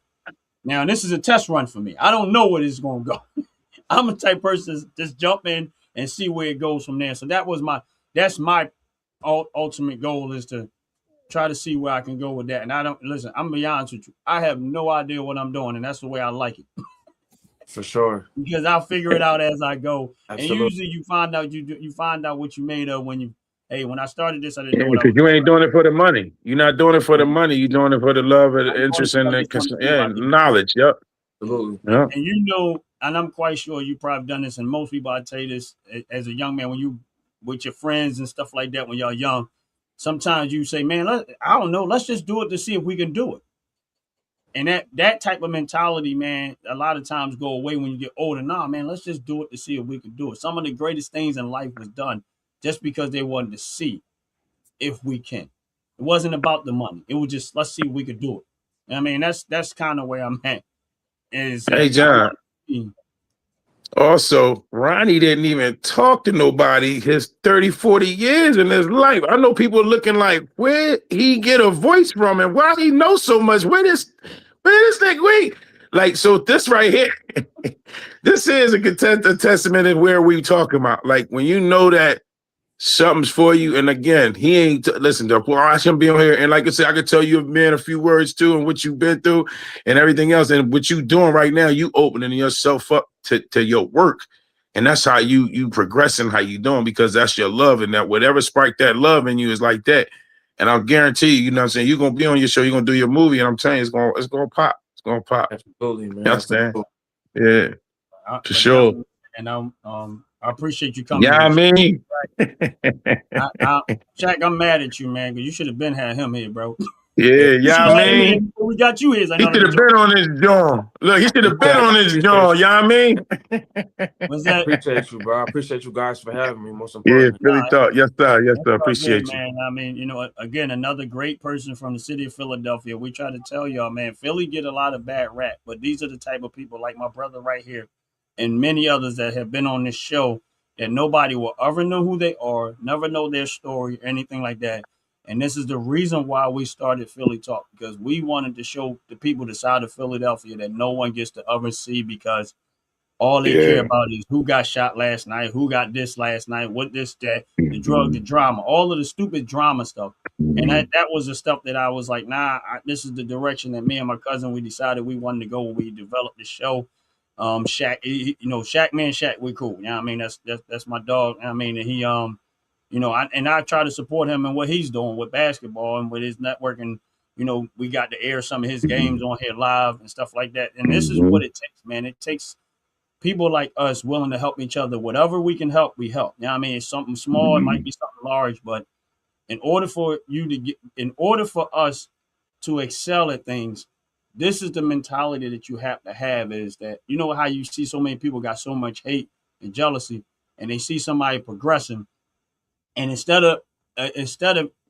[SPEAKER 3] Now this is a test run for me. I don't know where it's going to go. I'm a type person just jump in and see where it goes from there. So that's my ultimate goal is to try to see where I can go with that. And I don't listen. I'm gonna be honest with you. I have no idea what I'm doing, and that's the way I like it
[SPEAKER 5] For sure.
[SPEAKER 3] because I'll figure it out as I go. And
[SPEAKER 5] Absolutely.
[SPEAKER 3] usually you find out you find out what you made of when you. Hey, when I started this, I didn't know what I
[SPEAKER 4] Because
[SPEAKER 3] was
[SPEAKER 4] you
[SPEAKER 3] doing.
[SPEAKER 4] ain't doing it for the money. You're not doing it for the money. You're doing it for the love and
[SPEAKER 3] I'm
[SPEAKER 4] the
[SPEAKER 3] doing it
[SPEAKER 4] interest
[SPEAKER 3] because
[SPEAKER 4] and
[SPEAKER 3] I
[SPEAKER 4] the
[SPEAKER 3] just want to see if I can do it.
[SPEAKER 4] knowledge. Yep.
[SPEAKER 3] Yeah.
[SPEAKER 5] Absolutely.
[SPEAKER 4] Yep.
[SPEAKER 3] And and I'm quite sure you probably done this, and most people I tell you this as a young man when you with your friends and stuff like that when y'all young. Sometimes you say, "Man, I don't know. Let's just do it to see if we can do it." And that type of mentality, man, a lot of times go away when you get older. Nah, man, let's just do it to see if we can do it. Some of the greatest things in life was done just because they wanted to see if we can. It wasn't about the money. It was just let's see if we could do it. I mean, that's kind of where I'm at. Is
[SPEAKER 4] Hey,
[SPEAKER 3] that I
[SPEAKER 4] John.
[SPEAKER 3] want to see.
[SPEAKER 4] Also, Ronnie didn't even talk to nobody his 30, 40 years in his life. I know people looking like, where he get a voice from and why he know so much? Where this thing, wait. Like, so this right here, this is a testament of where we talking about. Like, when you know that something's for you. And again, he ain't listen to watch him be on here. And like I said, I could tell you, man, a few words too, and what you've been through and everything else. And what you doing right now, you opening yourself up to your work. And that's how you progressing, how you doing, because that's your love. And that whatever sparked that love in you is like that. And I'll guarantee you, you know what I'm saying, you're gonna be on your show, you're gonna do your movie, and I'm telling you, it's gonna pop. It's gonna pop.
[SPEAKER 5] Absolutely,
[SPEAKER 4] You
[SPEAKER 5] man.
[SPEAKER 4] understand?
[SPEAKER 5] Absolutely.
[SPEAKER 4] Yeah, for
[SPEAKER 3] But
[SPEAKER 4] sure.
[SPEAKER 3] definitely, and I appreciate you coming
[SPEAKER 4] Yeah,
[SPEAKER 3] to
[SPEAKER 4] I
[SPEAKER 3] the show.
[SPEAKER 4] mean.
[SPEAKER 3] Shaq, I'm mad at you, man, because you should have been had him here, bro.
[SPEAKER 5] Hey,
[SPEAKER 4] Yeah,
[SPEAKER 3] You
[SPEAKER 4] yeah,
[SPEAKER 3] should
[SPEAKER 4] I
[SPEAKER 3] have had him here
[SPEAKER 4] mean.
[SPEAKER 3] before we got you here. I
[SPEAKER 4] He
[SPEAKER 3] know
[SPEAKER 4] should
[SPEAKER 3] them
[SPEAKER 4] have
[SPEAKER 3] joke.
[SPEAKER 4] been on his jaw. Look, he should have been on his jaw. You know what I mean?
[SPEAKER 3] Was
[SPEAKER 5] I
[SPEAKER 3] that?
[SPEAKER 5] appreciate you, bro. I appreciate you guys for having me. Most
[SPEAKER 4] Yeah,
[SPEAKER 5] importantly.
[SPEAKER 4] Philly talk. Yes, sir. Yes,
[SPEAKER 3] That's
[SPEAKER 4] sir.
[SPEAKER 3] all good,
[SPEAKER 4] Appreciate you.
[SPEAKER 3] man. I mean, again, another great person from the city of Philadelphia. We try to tell y'all, man, Philly get a lot of bad rap, but these are the type of people like my brother right here and many others that have been on this show that nobody will ever know who they are, never know their story, or anything like that. And this is the reason why we started Philly Talk, because we wanted to show the people the side of Philadelphia that no one gets to ever see, because all they care
[SPEAKER 4] Yeah.
[SPEAKER 3] about is who got shot last night, who got this last night, what this, that, the drug, the
[SPEAKER 4] Mhm.
[SPEAKER 3] drama, all of the stupid drama stuff. And
[SPEAKER 4] Mhm.
[SPEAKER 3] that was the stuff that I was like, nah, this is the direction that me and my cousin, we decided we wanted to go when we developed the show. Shaq, Shaq, man, Shaq, we cool. You know what I mean? That's my dog. You know what I mean, and he, I try to support him in what he's doing with basketball and with his networking. We got to air some of his games on here live and stuff like that. And this is what
[SPEAKER 4] Mhm.
[SPEAKER 3] it takes, man. It takes people like us willing to help each other. Whatever we can help, we help. You know what I mean? It's something small, it might
[SPEAKER 4] Mhm.
[SPEAKER 3] be something large, but in order for us to excel at things, this is the mentality that you have to have, is that, you know how you see so many people got so much hate and jealousy, and they see somebody progressing, and instead of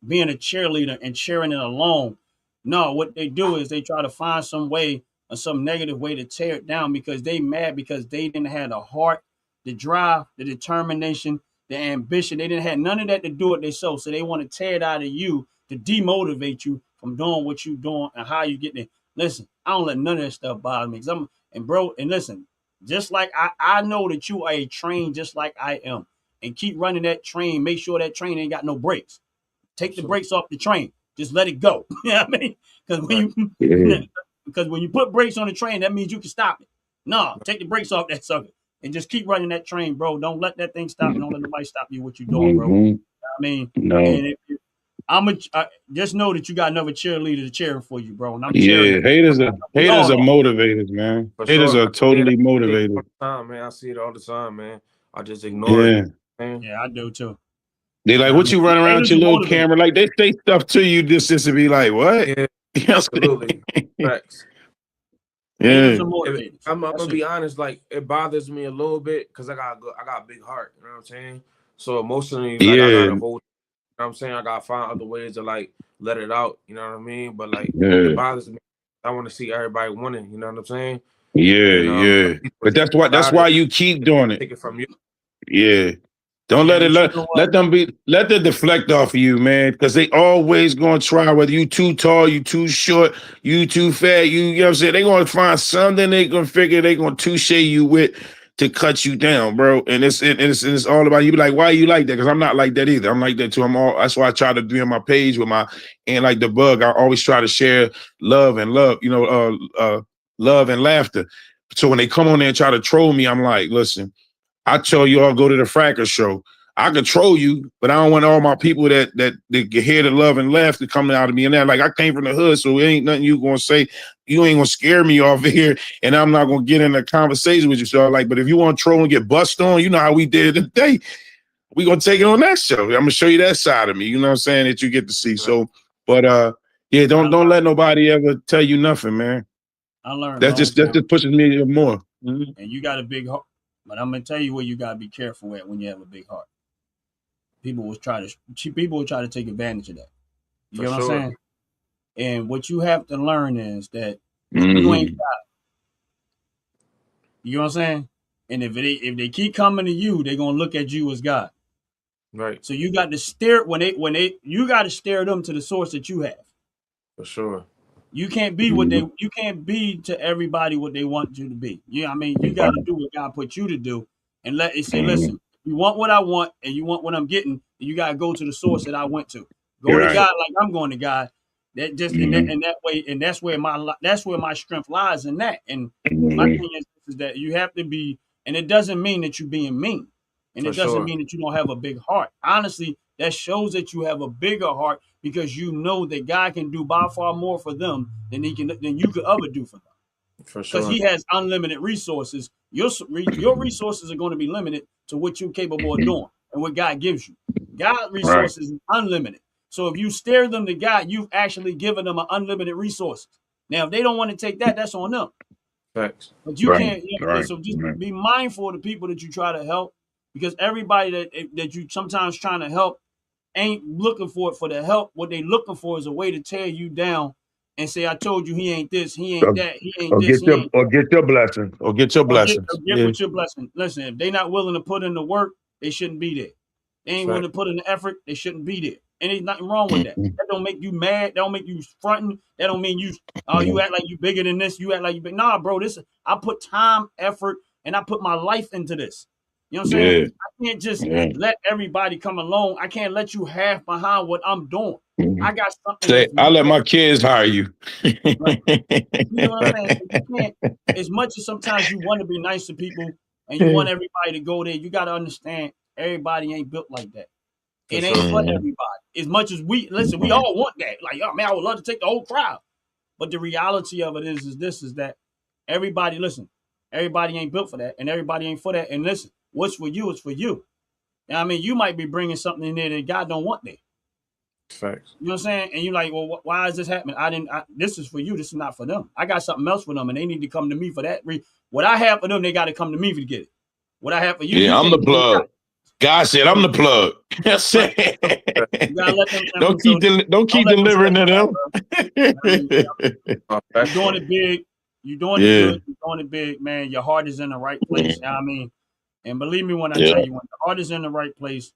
[SPEAKER 3] being a cheerleader and cheering it along, no, what they do is they try to find some way or some negative way to tear it down, because they mad because they didn't have the heart, the drive, the determination, the ambition. They didn't have none of that to do it themselves. So they want to tear it out of you to demotivate you from doing what you're doing and how you get there. Listen, I don't let none of that stuff bother me. And listen, just like I know that you are a train just like I am, and keep running that train. Make sure that train ain't got no brakes. Take the brakes off the train. Just let it go. You know what I mean? Because
[SPEAKER 4] Yeah.
[SPEAKER 3] when you put brakes on the train, that means you can stop it. No, take the brakes off that sucker and just keep running that train, bro. Don't let that thing stop. And don't let nobody stop you what you're doing, bro. You know
[SPEAKER 4] Mm-hmm.
[SPEAKER 3] what I mean,
[SPEAKER 4] No.
[SPEAKER 3] and just know that you got another cheerleader cheering for you, bro. And I'm cheering
[SPEAKER 4] Yeah.
[SPEAKER 3] you. We
[SPEAKER 4] Haters
[SPEAKER 3] all
[SPEAKER 4] are
[SPEAKER 3] are.
[SPEAKER 4] motivators, man.
[SPEAKER 5] For
[SPEAKER 4] Haters
[SPEAKER 5] sure,
[SPEAKER 4] are
[SPEAKER 5] man.
[SPEAKER 4] totally
[SPEAKER 5] I see it all
[SPEAKER 4] motivators.
[SPEAKER 5] the time, man. I see it all the time, man. I just ignore it.
[SPEAKER 4] Yeah.
[SPEAKER 5] Man.
[SPEAKER 3] Yeah, I do too.
[SPEAKER 4] They like,
[SPEAKER 3] I
[SPEAKER 4] what
[SPEAKER 3] mean,
[SPEAKER 4] you run around with
[SPEAKER 3] haters
[SPEAKER 4] your
[SPEAKER 3] are
[SPEAKER 4] little
[SPEAKER 3] motivators.
[SPEAKER 4] camera? Like they say stuff to you just to be like, what?
[SPEAKER 5] Yeah,
[SPEAKER 4] You know what I'm
[SPEAKER 5] absolutely.
[SPEAKER 4] saying?
[SPEAKER 5] Facts.
[SPEAKER 3] Haters
[SPEAKER 4] Yeah.
[SPEAKER 3] are motivators.
[SPEAKER 5] I'm
[SPEAKER 3] That's
[SPEAKER 5] gonna
[SPEAKER 3] it.
[SPEAKER 5] be honest, like it bothers me a little bit because I got a big heart. You know what I'm saying? So emotionally, like I
[SPEAKER 4] Yeah.
[SPEAKER 5] gotta hold. You know what I'm saying? I gotta find other ways to like let it out. You know what I mean? But like it
[SPEAKER 4] Yeah.
[SPEAKER 5] bothers me. I want to see everybody winning. You know what I'm saying?
[SPEAKER 4] Yeah.
[SPEAKER 5] And
[SPEAKER 4] Yeah.
[SPEAKER 5] some people
[SPEAKER 4] But
[SPEAKER 5] take it
[SPEAKER 4] that's
[SPEAKER 5] out of
[SPEAKER 4] why
[SPEAKER 5] it,
[SPEAKER 4] you keep doing it.
[SPEAKER 5] take it from you.
[SPEAKER 4] Yeah. Don't
[SPEAKER 3] Yeah,
[SPEAKER 4] let it
[SPEAKER 3] but you know what?
[SPEAKER 4] let them deflect off of you, man. Because they always gonna try, whether you too tall, you too short, you too fat, you know what I'm saying? They gonna find something they gonna figure they gonna touche you with to cut you down, bro. And it's all about you. Be like, why you like that? Because I'm not like that either. I'm like that too. That's why I try to do on my page with my, and like the bug, I always try to share love, love and laughter. So when they come on there and try to troll me, I'm like, listen. I tell you all go to the Fracker show. I control you, but I don't want all my people that can hear the love and laughter coming out of me and that. Like I came from the hood, so it ain't nothing you gonna say. You ain't gonna scare me off of here, and I'm not gonna get in a conversation with you. So like, but if you want to troll and get bust on, you know how we did it today. We gonna take it on that show. I'm gonna show you that side of me. You know what I'm saying, that you get to see.
[SPEAKER 5] Right.
[SPEAKER 4] So, but yeah,
[SPEAKER 3] I
[SPEAKER 4] don't
[SPEAKER 3] learned,
[SPEAKER 4] let nobody ever tell you nothing, man.
[SPEAKER 3] I learned a
[SPEAKER 4] That's
[SPEAKER 3] long
[SPEAKER 4] just that
[SPEAKER 3] time,
[SPEAKER 4] just pushes me more. Mhm.
[SPEAKER 3] and you got a big heart. But I'm gonna tell you where you gotta be careful at when you have a big heart. People will try to take advantage of that. You
[SPEAKER 5] For
[SPEAKER 3] get what I'm
[SPEAKER 5] sure.
[SPEAKER 3] saying? And what you have to learn is that you ain't.
[SPEAKER 4] Mhm.
[SPEAKER 3] You know what I'm saying? And if they keep coming to you, they're gonna look at you as God.
[SPEAKER 5] Right.
[SPEAKER 3] So you got to steer you got to steer them to the source that you have.
[SPEAKER 5] For sure.
[SPEAKER 3] You can't be
[SPEAKER 4] Mhm.
[SPEAKER 3] you can't be to everybody what they want you to be. I mean, you got to do what God put you to do, and let it say,
[SPEAKER 4] Mhm.
[SPEAKER 3] listen, you want what I want, and you want what I'm getting, you got to go to the source that I went to. Go
[SPEAKER 4] You're
[SPEAKER 3] to
[SPEAKER 5] For
[SPEAKER 4] right.
[SPEAKER 5] sure.
[SPEAKER 3] God like I'm going to God. That just in
[SPEAKER 4] Mhm.
[SPEAKER 3] that way, and that's where my strength lies in that. And my
[SPEAKER 4] Mhm.
[SPEAKER 3] thing is that you have to be, and it doesn't mean that you're being mean, and
[SPEAKER 5] For
[SPEAKER 3] it doesn't
[SPEAKER 5] sure.
[SPEAKER 3] mean that you don't have a big heart. Honestly, that shows that you have a bigger heart because you know that God can do by far more for them than you could ever do for them.
[SPEAKER 5] For
[SPEAKER 3] Because
[SPEAKER 5] sure.
[SPEAKER 3] He has unlimited resources. Your resources are going to be limited to what you're capable of doing and what God gives you. God
[SPEAKER 4] Right.
[SPEAKER 3] resources is unlimited. So if you steer them to God, you've actually given them an unlimited resources. Now, if they don't want to take that, that's on them.
[SPEAKER 5] Facts.
[SPEAKER 3] But you
[SPEAKER 4] Right.
[SPEAKER 3] can't.
[SPEAKER 4] Right.
[SPEAKER 3] So just
[SPEAKER 4] Right.
[SPEAKER 3] be mindful of the people that you try to help, because everybody that you sometimes trying to help ain't looking for it for the help. What they looking for is a way to tear you down and say, "I told you he ain't this, he ain't
[SPEAKER 4] Or,
[SPEAKER 3] that, he ain't this, he ain't."
[SPEAKER 4] or get your blessings. Or get your
[SPEAKER 3] Or
[SPEAKER 4] blessings.
[SPEAKER 3] get
[SPEAKER 4] Yeah.
[SPEAKER 3] with your blessing. Listen, if they not willing to put in the work, they shouldn't be there. They ain't willing
[SPEAKER 5] Facts.
[SPEAKER 3] to put in the effort, they shouldn't be there. And there's nothing wrong with that.
[SPEAKER 4] Mhm.
[SPEAKER 3] That don't make you mad. That don't make you fronting. That don't mean you
[SPEAKER 4] Mhm.
[SPEAKER 3] act like you bigger than this. You act like you big. Nah, bro. This I put time, effort, and I put my life into this. You know what I'm saying?
[SPEAKER 4] Yeah.
[SPEAKER 3] I can't just
[SPEAKER 4] Yeah.
[SPEAKER 3] let everybody come along. I can't let you half behind what I'm doing. I
[SPEAKER 4] Mhm.
[SPEAKER 3] got something
[SPEAKER 4] Say,
[SPEAKER 3] that's
[SPEAKER 4] I'll let
[SPEAKER 3] more.
[SPEAKER 4] my kids hire you.
[SPEAKER 3] Right. You know what I'm saying? So you can't, as much as sometimes you want to be nice to people and you want everybody to go there, you got to understand everybody ain't built like that.
[SPEAKER 5] For
[SPEAKER 3] It ain't
[SPEAKER 5] sure.
[SPEAKER 3] for
[SPEAKER 4] Mhm.
[SPEAKER 3] everybody. As much as we
[SPEAKER 4] Mhm.
[SPEAKER 3] all want that. Like, oh man, I would love to take the whole crowd. But the reality of it is that everybody, listen, everybody ain't built for that, and everybody ain't for that. And listen, what's for you is for you. I mean, you might be bringing something in there that God don't want there.
[SPEAKER 5] Facts.
[SPEAKER 3] You know what I'm saying? And you're like, well, why is this happening? This is for you. This is not for them. I got something else for them, and they need to come to me for that. What I have for them, they got to come to me to get it. What I have for you,
[SPEAKER 4] Yeah,
[SPEAKER 3] you
[SPEAKER 4] I'm the
[SPEAKER 3] can't get
[SPEAKER 4] plug.
[SPEAKER 3] it.
[SPEAKER 4] God said I'm the plug. That's
[SPEAKER 3] Right.
[SPEAKER 4] it.
[SPEAKER 3] You gotta let them. I
[SPEAKER 4] Don't
[SPEAKER 3] mean, so
[SPEAKER 4] don't keep
[SPEAKER 3] don't let them
[SPEAKER 4] delivering
[SPEAKER 3] shut
[SPEAKER 4] to
[SPEAKER 3] you down,
[SPEAKER 4] them.
[SPEAKER 3] bro. I mean, you're
[SPEAKER 5] That's
[SPEAKER 3] doing
[SPEAKER 5] true.
[SPEAKER 3] it big. You're doing it
[SPEAKER 4] Yeah.
[SPEAKER 3] good. You're doing it big, man. Your heart is in the right place. You know what I mean? And believe me when I
[SPEAKER 4] Yeah.
[SPEAKER 3] tell you, when the heart is in the right place,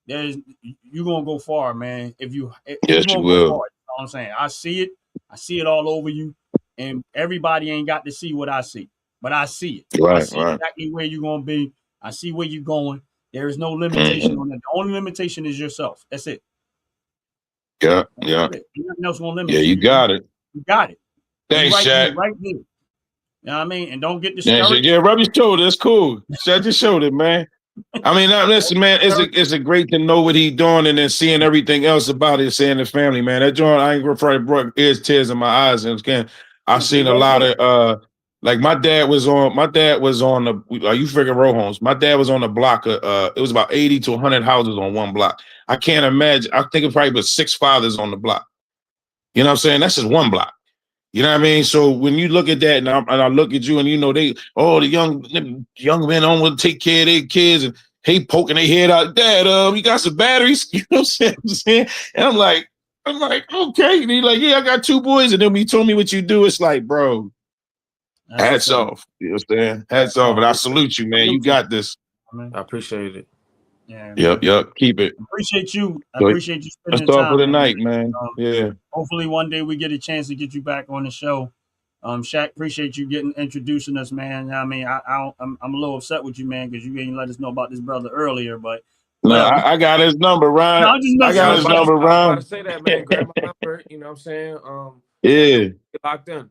[SPEAKER 3] you're gonna go far, man. If you
[SPEAKER 4] Yes,
[SPEAKER 3] you're
[SPEAKER 4] you
[SPEAKER 3] gonna go
[SPEAKER 4] will.
[SPEAKER 3] far. You know what I'm saying? I see it. I see it all over you. And everybody ain't got to see what I see. But I see it. I
[SPEAKER 4] Right,
[SPEAKER 3] see
[SPEAKER 4] right.
[SPEAKER 3] exactly where you're gonna be. I see where you're going. There is no limitation
[SPEAKER 4] Mhm.
[SPEAKER 3] on it. The only limitation is yourself. That's it.
[SPEAKER 4] Yeah,
[SPEAKER 3] That's
[SPEAKER 4] yeah.
[SPEAKER 3] it. Nothing else won't limit
[SPEAKER 4] Yeah, you
[SPEAKER 3] you. You,
[SPEAKER 4] got it.
[SPEAKER 3] you got it. You
[SPEAKER 4] Thanks,
[SPEAKER 3] right
[SPEAKER 4] Shaq.
[SPEAKER 3] right there. You know what I mean? And don't get
[SPEAKER 4] Thanks, Shaq.
[SPEAKER 3] discouraged.
[SPEAKER 4] Yeah, rub your shoulder. That's cool. Shaq your shoulder, man. I mean, now, listen, man, it's a great to know what he's doing and then seeing everything else about it, seeing the family, man. That joint, I ain't gonna probably brought tears in my eyes. And again, I've
[SPEAKER 3] They
[SPEAKER 4] seen a
[SPEAKER 3] right
[SPEAKER 4] lot
[SPEAKER 3] there.
[SPEAKER 4] of like my dad was on the you figure row homes. My dad was on the block of it was about 80 to 100 houses on one block. I can't imagine. I think it probably was 6 fathers on the block. You know what I'm saying? That's just one block. You know what I mean? So when you look at that, and I look at you, and you know the young men don't want to take care of their kids, and hey, poking their head out, Dad, you got some batteries? You know what I'm saying? And I'm like, okay. And he's like, yeah, I got 2 boys, and then when you told me what you do, it's like, bro,
[SPEAKER 3] That's what's
[SPEAKER 4] hats
[SPEAKER 3] up.
[SPEAKER 4] off. You know what I'm saying?
[SPEAKER 3] Yeah,
[SPEAKER 4] Hats off, and I
[SPEAKER 3] man.
[SPEAKER 4] salute you, man. You
[SPEAKER 3] Salute you.
[SPEAKER 4] got this.
[SPEAKER 3] I mean,
[SPEAKER 5] I appreciate it.
[SPEAKER 3] yeah,
[SPEAKER 4] Yep,
[SPEAKER 3] man.
[SPEAKER 4] yep. Keep it.
[SPEAKER 3] Appreciate you. I
[SPEAKER 4] So
[SPEAKER 3] appreciate you
[SPEAKER 4] let's
[SPEAKER 3] spending the
[SPEAKER 4] talk for
[SPEAKER 3] time,
[SPEAKER 4] the
[SPEAKER 3] man.
[SPEAKER 4] night, man. Yeah.
[SPEAKER 3] Hopefully one day we get a chance to get you back on the show. Shaq, appreciate you introducing us, man. I mean, I'm a little upset with you, man, because you didn't let us know about this brother earlier, but
[SPEAKER 4] No,
[SPEAKER 3] whatever.
[SPEAKER 4] I got his number,
[SPEAKER 3] No,
[SPEAKER 4] Ryan.
[SPEAKER 3] I'm just
[SPEAKER 4] I
[SPEAKER 3] messing
[SPEAKER 5] Yeah,
[SPEAKER 4] got
[SPEAKER 5] I was
[SPEAKER 3] with
[SPEAKER 4] his
[SPEAKER 3] you.
[SPEAKER 5] about to,
[SPEAKER 4] number,
[SPEAKER 5] I was about to
[SPEAKER 4] Ryan.
[SPEAKER 5] say that, man. Grab my number. You know what I'm saying?
[SPEAKER 4] Yeah.
[SPEAKER 5] Get locked in.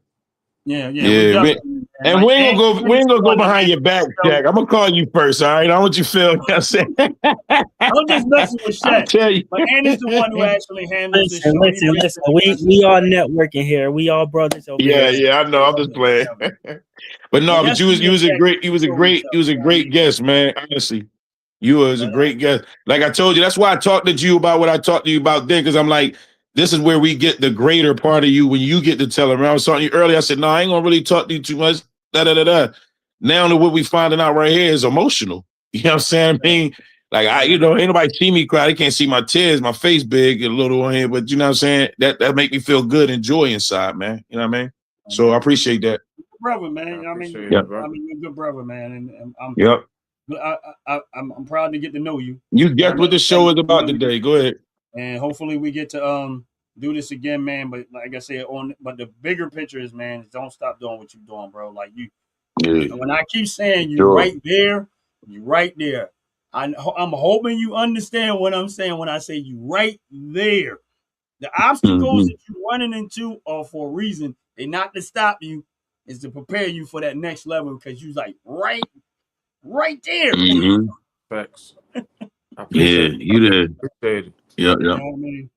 [SPEAKER 3] Yeah, we
[SPEAKER 4] Yeah,
[SPEAKER 3] definitely, man.
[SPEAKER 4] and
[SPEAKER 3] Like, and
[SPEAKER 4] we ain't gonna go
[SPEAKER 3] anyone that
[SPEAKER 4] behind your
[SPEAKER 3] listens to
[SPEAKER 4] back,
[SPEAKER 3] the show,
[SPEAKER 4] Jack. I'm gonna call you first, all right? I want you feel. You know what I'm saying?
[SPEAKER 3] I'm just messing with
[SPEAKER 4] I'll
[SPEAKER 3] Shaq.
[SPEAKER 4] tell you.
[SPEAKER 3] But Ann is the one who actually handles this
[SPEAKER 2] Listen,
[SPEAKER 3] show. He
[SPEAKER 2] listen,
[SPEAKER 3] brings
[SPEAKER 2] listen.
[SPEAKER 3] it together.
[SPEAKER 2] We all networking here. We all brothers over
[SPEAKER 4] Yeah,
[SPEAKER 2] here.
[SPEAKER 4] yeah, I know. I'm just playing. But
[SPEAKER 3] And
[SPEAKER 4] no, but
[SPEAKER 3] that's the
[SPEAKER 4] you was a
[SPEAKER 3] Shaq
[SPEAKER 4] great
[SPEAKER 3] show himself.
[SPEAKER 4] you was a
[SPEAKER 3] You know what I
[SPEAKER 4] great
[SPEAKER 3] mean?
[SPEAKER 4] guest, man. Honestly. You was a
[SPEAKER 3] But
[SPEAKER 4] great guest. Like I told you, that's why I talked to you about what I talked to you about then, because I'm like, this is where we get the greater part of you when you get to tell him. I was talking to you earlier. I said, no, I ain't gonna really talk to you too much. Da da da da. Now what we finding out right here is emotional. You know what I'm saying? I mean, like ain't nobody see me cry. They can't see my tears, my face big and a little on here, but you know what I'm saying? That make me feel good and joy inside, man. You know what I mean? So I appreciate that.
[SPEAKER 3] brother,
[SPEAKER 5] I
[SPEAKER 3] man. I mean,
[SPEAKER 5] appreciate
[SPEAKER 4] Yep.
[SPEAKER 5] it, bro.
[SPEAKER 3] you're a good brother, man, and
[SPEAKER 4] Yep.
[SPEAKER 3] I'm proud to get to know you.
[SPEAKER 4] You
[SPEAKER 3] I
[SPEAKER 4] guess what
[SPEAKER 3] mean,
[SPEAKER 4] the show is about today. Go ahead.
[SPEAKER 3] and hopefully we get to do this again, man. But like I said, but the bigger picture is, man, is don't stop doing what you're doing, bro. Like
[SPEAKER 4] Yeah,
[SPEAKER 3] when I keep saying you
[SPEAKER 4] sure.
[SPEAKER 3] right there, you right there. I'm hoping you understand what I'm saying when I say you right there. The obstacles
[SPEAKER 4] Mm-hmm.
[SPEAKER 3] that you're running into are for a reason. They're not to stop you, is to prepare you for that next level because you're like right there.
[SPEAKER 4] Mm-hmm.
[SPEAKER 5] Facts. I
[SPEAKER 4] Yeah,
[SPEAKER 5] appreciate it.
[SPEAKER 4] you did.
[SPEAKER 5] Appreciate it.
[SPEAKER 4] Yep,
[SPEAKER 3] You
[SPEAKER 4] yep.
[SPEAKER 3] know what I mean?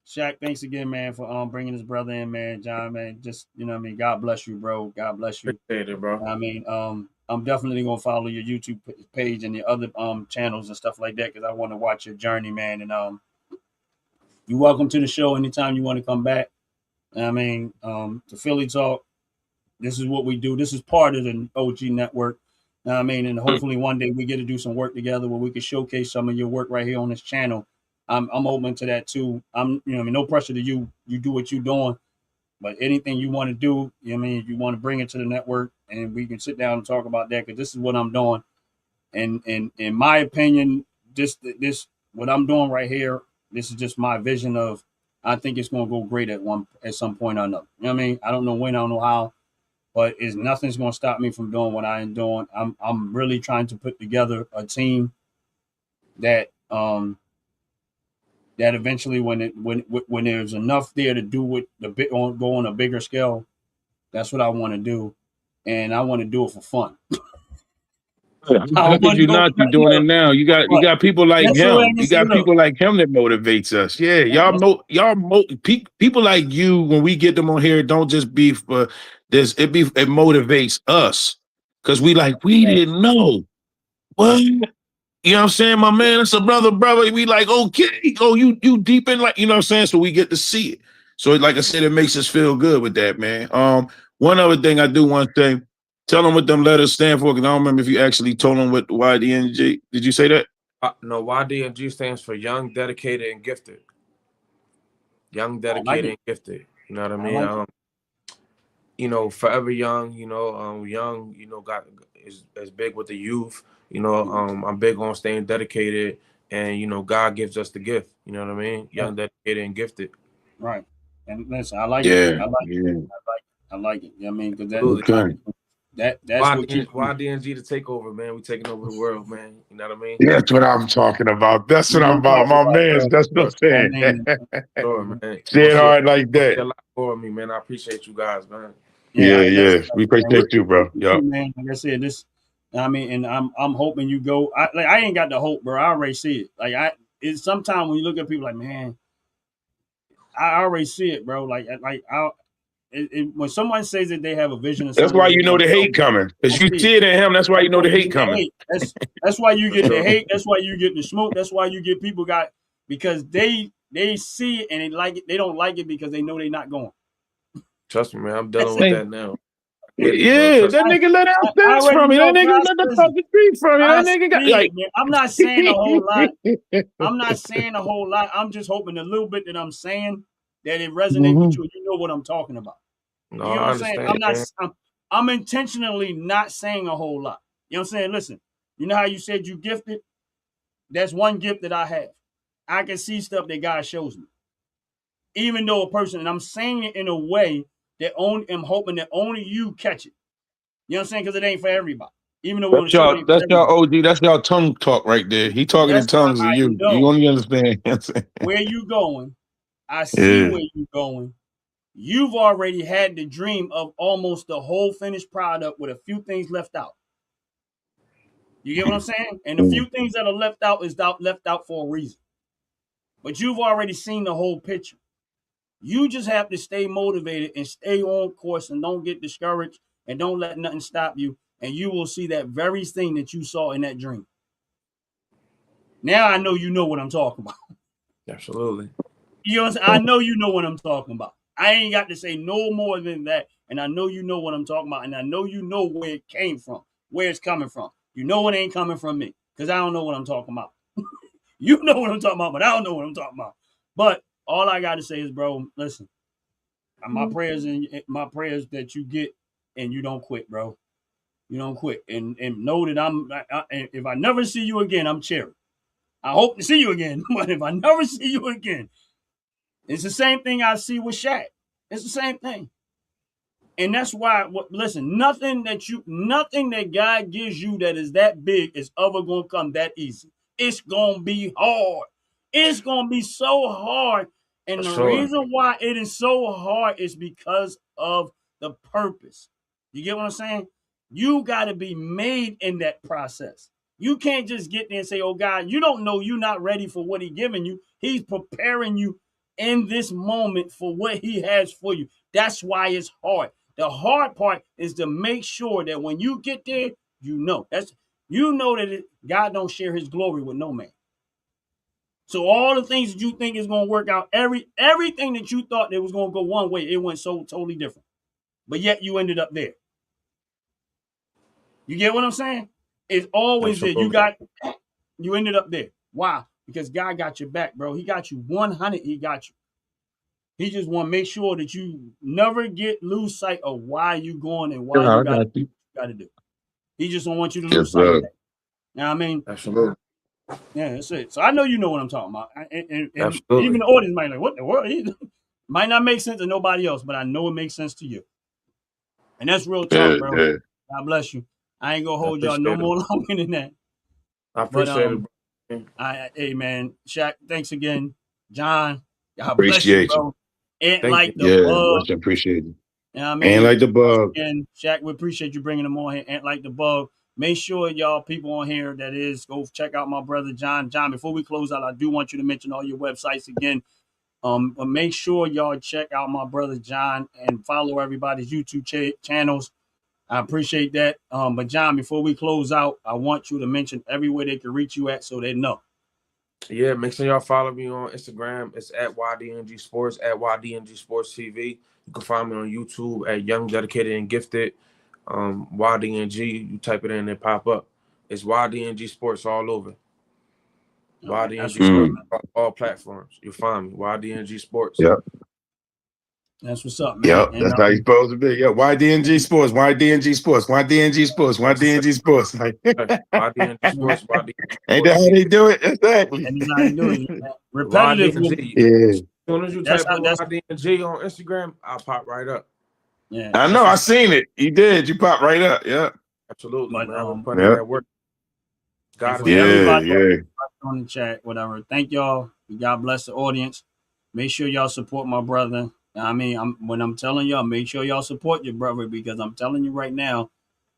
[SPEAKER 3] Shaq, thanks again, man, for bringing his brother in, man. John, man, just you know what I mean. God bless you, bro. God bless you.
[SPEAKER 5] Appreciate it, bro.
[SPEAKER 3] I mean, I'm definitely gonna follow your YouTube page and the other channels and stuff like that because I want to watch your journey, man. And you're welcome to the show anytime you want to come back. I mean, to Philly Talk. This is what we do. This is part of the OG network. I mean, and hopefully one day we get to do some work together where we can showcase some of your work right here on this channel. I'm open to that too. I mean, no pressure to you. You do what you're doing, but anything you want to do, you know what I mean, you want to bring it to the network, and we can sit down and talk about that because this is what I'm doing. And in my opinion, this what I'm doing right here. This is just my vision of. I think it's going to go great at some point or another. You know what I mean? I don't know when, I don't know how, but is nothing's going to stop me from doing what I am doing. I'm really trying to put together a team that that eventually when there's enough there to do with the bit on go on a bigger scale, that's what I want to do, and I want to do it for fun. I
[SPEAKER 4] How could
[SPEAKER 3] want to
[SPEAKER 4] you
[SPEAKER 3] go
[SPEAKER 4] not? You doing it now? You
[SPEAKER 3] for fun.
[SPEAKER 4] got people like
[SPEAKER 3] That's the way I
[SPEAKER 4] him.
[SPEAKER 3] can
[SPEAKER 4] You
[SPEAKER 3] say,
[SPEAKER 4] got
[SPEAKER 3] look,
[SPEAKER 4] people like him that motivates us. Yeah, people like you. When we get them on here, don't just be for this. It motivates us because we didn't know what. You know what I'm saying? My man, it's a brother. We like, okay, you deep in, like, you know what I'm saying? So we get to see it. So like I said, it makes us feel good with that, man. One other thing I do want to say, tell them what them letters stand for, because I don't remember if you actually told them what YDNG. Did you say that?
[SPEAKER 5] No, YDNG stands for young, dedicated, and gifted. Young,
[SPEAKER 3] I like
[SPEAKER 5] dedicated,
[SPEAKER 3] it.
[SPEAKER 5] and gifted. You know what I
[SPEAKER 3] I
[SPEAKER 5] mean?
[SPEAKER 3] like it.
[SPEAKER 5] You know, forever young. You know, young. You know, got is big with the youth. You know, I'm big on staying dedicated, and you know, God gives us the gift. You know what I mean?
[SPEAKER 3] Yeah.
[SPEAKER 5] Young, dedicated, and gifted.
[SPEAKER 3] Right. And listen, I like it.
[SPEAKER 4] Yeah.
[SPEAKER 3] I like
[SPEAKER 4] Yeah.
[SPEAKER 3] it. I like it. You know what I mean? Because
[SPEAKER 5] Absolutely.
[SPEAKER 3] that's what keeps
[SPEAKER 5] YDNG to take over, man. We taking over the world, man. You know what I mean?
[SPEAKER 4] That's what I'm talking about. That's
[SPEAKER 3] you
[SPEAKER 4] what
[SPEAKER 3] know
[SPEAKER 4] I'm
[SPEAKER 3] what I'm
[SPEAKER 4] about.
[SPEAKER 3] talking
[SPEAKER 4] My
[SPEAKER 3] about,
[SPEAKER 4] man,
[SPEAKER 3] bro.
[SPEAKER 4] that's what I'm
[SPEAKER 3] I
[SPEAKER 4] saying.
[SPEAKER 3] mean,
[SPEAKER 5] Sure, man.
[SPEAKER 4] Say it hard like that.
[SPEAKER 5] A lot for me, man. I appreciate you guys, man.
[SPEAKER 3] yeah,
[SPEAKER 4] Yeah. We
[SPEAKER 3] and
[SPEAKER 4] appreciate you, bro. Yup.
[SPEAKER 3] man. Like I said, this. I mean, and I'm hoping you go. I ain't got the hope, bro. I already see it. Like it's sometimes when you look at people, like, man, I already see it, bro. When someone says that they have a vision of
[SPEAKER 4] That's
[SPEAKER 3] something,
[SPEAKER 4] why
[SPEAKER 3] they
[SPEAKER 4] you know
[SPEAKER 3] want
[SPEAKER 4] the
[SPEAKER 3] to go,
[SPEAKER 4] hate coming.
[SPEAKER 3] I
[SPEAKER 4] Because you
[SPEAKER 3] see it.
[SPEAKER 4] see it in him. That's why you
[SPEAKER 3] That's
[SPEAKER 4] know
[SPEAKER 3] why
[SPEAKER 4] the
[SPEAKER 3] you
[SPEAKER 4] hate
[SPEAKER 3] get the
[SPEAKER 4] coming.
[SPEAKER 3] hate. That's why you get the
[SPEAKER 5] Sure.
[SPEAKER 3] hate. That's why you get the smoke. That's why you get people because they see it and they like it. They don't like it because they know they're not going.
[SPEAKER 5] Trust me, man. I'm
[SPEAKER 3] That's
[SPEAKER 5] dealing with
[SPEAKER 3] it.
[SPEAKER 5] that now. I get it, bro.
[SPEAKER 4] Yeah,
[SPEAKER 5] Trust
[SPEAKER 4] that
[SPEAKER 5] me.
[SPEAKER 4] nigga let out
[SPEAKER 3] I
[SPEAKER 4] things
[SPEAKER 3] already
[SPEAKER 4] from you. That
[SPEAKER 3] know, bro.
[SPEAKER 4] nigga let the
[SPEAKER 3] Listen,
[SPEAKER 4] fucking street from you.
[SPEAKER 3] I
[SPEAKER 4] That nigga got
[SPEAKER 3] see
[SPEAKER 4] like.
[SPEAKER 3] it, man. I'm not saying a whole lot. I'm not saying a whole lot. I'm just hoping a little bit that I'm saying that it resonates with you. You know what I'm talking about.
[SPEAKER 5] No,
[SPEAKER 3] You get what
[SPEAKER 5] I
[SPEAKER 3] I'm saying?
[SPEAKER 5] understand, man.
[SPEAKER 3] I'm intentionally not saying a whole lot. You know what I'm saying? Listen, you know how you said you gifted? That's one gift that I have. I can see stuff that God shows me. Even though a person, and I'm saying it in a way that I'm hoping that only you catch it. You know what I'm saying? Because it ain't for everybody. Even though the show ain't for
[SPEAKER 4] That's y'all
[SPEAKER 3] everybody.
[SPEAKER 4] OG. That's y'all tongue talk right there. He talking in
[SPEAKER 3] That's why
[SPEAKER 4] tongues to
[SPEAKER 3] I
[SPEAKER 4] you. You
[SPEAKER 3] know
[SPEAKER 4] only understand.
[SPEAKER 3] where you going. I see
[SPEAKER 4] Yeah.
[SPEAKER 3] where you going. You've already had the dream of almost the whole finished product with a few things left out. You get what I'm saying? And the few things that are left out is left out for a reason. But you've already seen the whole picture. You just have to stay motivated and stay on course and don't get discouraged and don't let nothing stop you. And you will see that very thing that you saw in that dream. Now I know you know what I'm talking about.
[SPEAKER 5] Absolutely.
[SPEAKER 3] You know what I'm saying? I know you know what I'm talking about. I ain't got to say no more than that. And I know you know what I'm talking about. And I know you know where it came from, where it's coming from. You know it ain't coming from me because I don't know what I'm talking about. You know what I'm talking about, but I don't know what I'm talking about. But all I got to say is, bro, listen, my prayers that you get and you don't quit, bro. You don't quit. And know that if I never see you again, I'm cheering. I hope to see you again. But if I never see you again, it's the same thing I see with Shaq. It's the same thing. And that's why, listen, nothing that God gives you that is that big is ever going to come that easy. It's going to be hard. It's going to be so hard.
[SPEAKER 5] For
[SPEAKER 3] And the
[SPEAKER 5] sure.
[SPEAKER 3] reason why it is so hard is because of the purpose. You get what I'm saying? You got to be made in that process. You can't just get there and say, oh, God, you don't know you're not ready for what he's giving you. He's preparing you in this moment for what he has for you. That's why it's hard. The hard part is to make sure that when you get there, you know that God don't share his glory with no man. So all the things that you think is going to work out, everything that you thought that was going to go one way, it went so totally different. But yet you ended up there. You get what I'm saying? It's always there.
[SPEAKER 5] Absolutely.
[SPEAKER 3] You ended up there. Why? Because God got your back, bro. He got you 100. He got you. He just want to make sure that you never lose sight of why you going and why
[SPEAKER 4] Yeah,
[SPEAKER 3] you
[SPEAKER 4] I
[SPEAKER 3] got
[SPEAKER 4] got you.
[SPEAKER 3] to do. He just don't want you to lose
[SPEAKER 4] Yes,
[SPEAKER 3] sight of
[SPEAKER 4] sir.
[SPEAKER 3] that. You know what I mean?
[SPEAKER 5] Absolutely.
[SPEAKER 3] Yeah, that's it. So I know you know what I'm talking about. And even
[SPEAKER 5] Absolutely.
[SPEAKER 3] the audience might be like, what the world? Might not make sense to nobody else, but I know it makes sense to you. And that's real
[SPEAKER 4] Yeah,
[SPEAKER 3] talk, bro.
[SPEAKER 4] yeah.
[SPEAKER 3] God bless you. I ain't gonna
[SPEAKER 5] I
[SPEAKER 3] hold y'all no
[SPEAKER 5] appreciate it.
[SPEAKER 3] more longer than that.
[SPEAKER 5] I
[SPEAKER 3] But
[SPEAKER 5] appreciate it, bro.
[SPEAKER 3] hey man, Shaq, thanks again. John, God bless you,
[SPEAKER 4] Appreciate you.
[SPEAKER 3] bro. Ain't
[SPEAKER 5] Thank you.
[SPEAKER 3] like the
[SPEAKER 4] Yeah,
[SPEAKER 3] bug.
[SPEAKER 4] much appreciated.
[SPEAKER 3] You know what I
[SPEAKER 4] And
[SPEAKER 3] mean?
[SPEAKER 4] like the
[SPEAKER 3] Once
[SPEAKER 4] bug.
[SPEAKER 3] again, Shaq, we appreciate you bringing them on here. Ain't like the bug. Make sure y'all people on here go check out my brother John. John, before we close out, I do want you to mention all your websites again. But make sure y'all check out my brother John and follow everybody's YouTube channels. I appreciate that. But John, before we close out, I want you to mention everywhere they can reach you at so they know.
[SPEAKER 5] Yeah, make sure y'all follow me on Instagram. It's at YDNG Sports, at YDNG Sports TV. You can find me on YouTube at Young, Dedicated, and Gifted. YDNG, you type it in and it pop up. It's YDNG Sports all over.
[SPEAKER 3] Okay, that's
[SPEAKER 5] YDNG
[SPEAKER 3] what's up.
[SPEAKER 5] Sports, all platforms. You'll find me. YDNG Sports.
[SPEAKER 4] Yep.
[SPEAKER 3] That's what's up, man.
[SPEAKER 4] Yep.
[SPEAKER 3] And
[SPEAKER 4] That's how you supposed to be. Yeah. YDNG Sports. YDNG Sports. YDNG Sports. YDNG Sports. Like,
[SPEAKER 5] YDNG Sports. YDNG
[SPEAKER 4] ain't that how they do it? Exactly.
[SPEAKER 3] and how you do it. Repetitive.
[SPEAKER 5] YDNG.
[SPEAKER 4] Yeah.
[SPEAKER 5] As soon as you
[SPEAKER 3] That's
[SPEAKER 5] type
[SPEAKER 3] how-
[SPEAKER 5] in
[SPEAKER 3] that's-
[SPEAKER 5] YDNG on Instagram, I'll pop right up.
[SPEAKER 3] Yeah,
[SPEAKER 4] I know. I seen it. You did. You popped right up. Yeah.
[SPEAKER 5] Absolutely,
[SPEAKER 3] But,
[SPEAKER 5] man. We're putting
[SPEAKER 4] yeah.
[SPEAKER 5] in that work. God
[SPEAKER 3] for
[SPEAKER 5] is
[SPEAKER 3] everybody
[SPEAKER 4] Yeah.
[SPEAKER 3] on the chat, whatever. Thank y'all. God bless the audience. Make sure y'all support my brother. I mean, when I'm telling y'all, make sure y'all support your brother, because I'm telling you right now,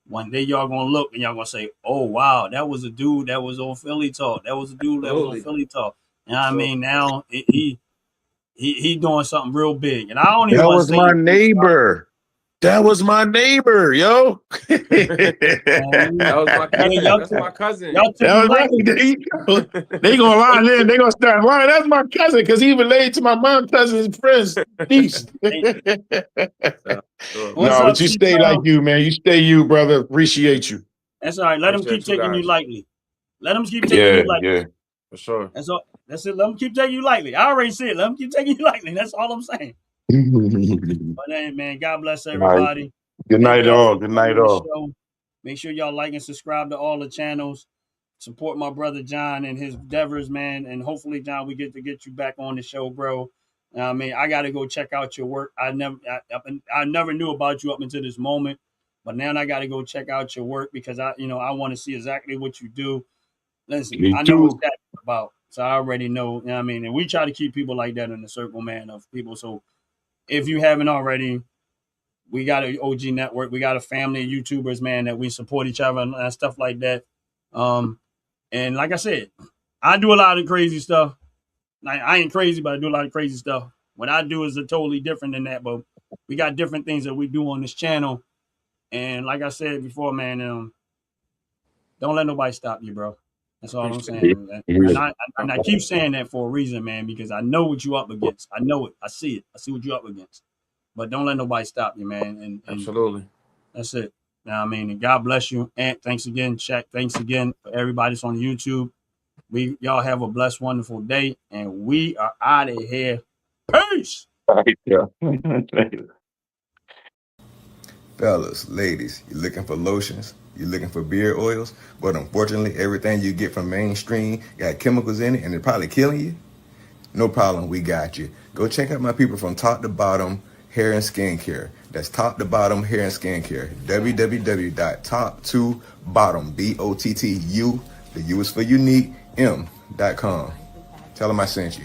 [SPEAKER 3] one day y'all gonna look and y'all gonna say, "Oh wow, that was a dude that was on Philly Talk. That was a dude that was on
[SPEAKER 5] Absolutely.
[SPEAKER 3] Philly Talk." You know what I
[SPEAKER 5] So-
[SPEAKER 3] mean? Now he doing something real big, and I don't even
[SPEAKER 4] That
[SPEAKER 3] want
[SPEAKER 4] was
[SPEAKER 3] to say
[SPEAKER 4] my neighbor. That was my neighbor, yo.
[SPEAKER 5] That was my cousin.
[SPEAKER 3] Yeah, y'all
[SPEAKER 5] That's my cousin.
[SPEAKER 3] Y'all took
[SPEAKER 4] That
[SPEAKER 3] me
[SPEAKER 4] was right.
[SPEAKER 3] lightly.
[SPEAKER 4] They gonna lie then. They gonna start lying. That's my cousin, because he related to my mom's cousin's friend's niece.
[SPEAKER 3] What's
[SPEAKER 4] No,
[SPEAKER 3] up,
[SPEAKER 4] but you stay
[SPEAKER 3] C-Brown?
[SPEAKER 4] like you, man. You stay you, brother. Appreciate you.
[SPEAKER 3] That's all right. Let them keep
[SPEAKER 5] Appreciate you
[SPEAKER 3] taking you
[SPEAKER 5] guys.
[SPEAKER 3] lightly. Let them keep taking you lightly.
[SPEAKER 4] Yeah.
[SPEAKER 5] For sure.
[SPEAKER 3] That's all. That's it. Let them keep taking you lightly. I already said, let them keep taking you lightly. That's all I'm saying. But hey, man, God bless everybody.
[SPEAKER 4] Good
[SPEAKER 3] Thank
[SPEAKER 4] night,
[SPEAKER 3] y'all
[SPEAKER 4] all.
[SPEAKER 3] for
[SPEAKER 4] Good
[SPEAKER 3] joining
[SPEAKER 4] night,
[SPEAKER 3] the
[SPEAKER 4] all.
[SPEAKER 3] show. Make sure y'all like and subscribe to all the channels. Support my brother John and his endeavors, man. And hopefully, John, we get you back on the show, bro. I mean, I got to go check out your work. I never knew about you up until this moment, but now I got to go check out your work, because I want to see exactly what you do. Listen,
[SPEAKER 4] Me
[SPEAKER 3] I know what
[SPEAKER 4] too.
[SPEAKER 3] that's about, so I already know. You know what I mean? And we try to keep people like that in the circle, man, of people. So if you haven't already, we got an OG network. We got a family of YouTubers, man, that we support each other and stuff like that. And like I said, I do a lot of crazy stuff. Like, I ain't crazy, but I do a lot of crazy stuff. What I do is totally different than that, but we got different things that we do on this channel. And like I said before, man, don't let nobody stop you, bro. That's all I'm saying. And I keep saying that for a reason, man, because I know what you up against. I know it. I see it. I see what you up against. But don't let nobody stop you, man. And
[SPEAKER 5] Absolutely.
[SPEAKER 3] that's it. Now, I mean, and God bless you. Ant, thanks again. Shaq, thanks again for everybody that's on YouTube. Y'all have a blessed, wonderful day, and we are out of here. Peace.
[SPEAKER 4] Yeah.
[SPEAKER 1] Fellas, ladies, you looking for lotions? You looking for beard oils? But unfortunately, everything you get from mainstream got chemicals in it and they're probably killing you? No problem, we got you. Go check out my people from Top to Bottom Hair and Skincare. That's Top to Bottom Hair and Skincare. www.top2bottom, BOTTU, the U is for unique, M.com. Tell them I sent you.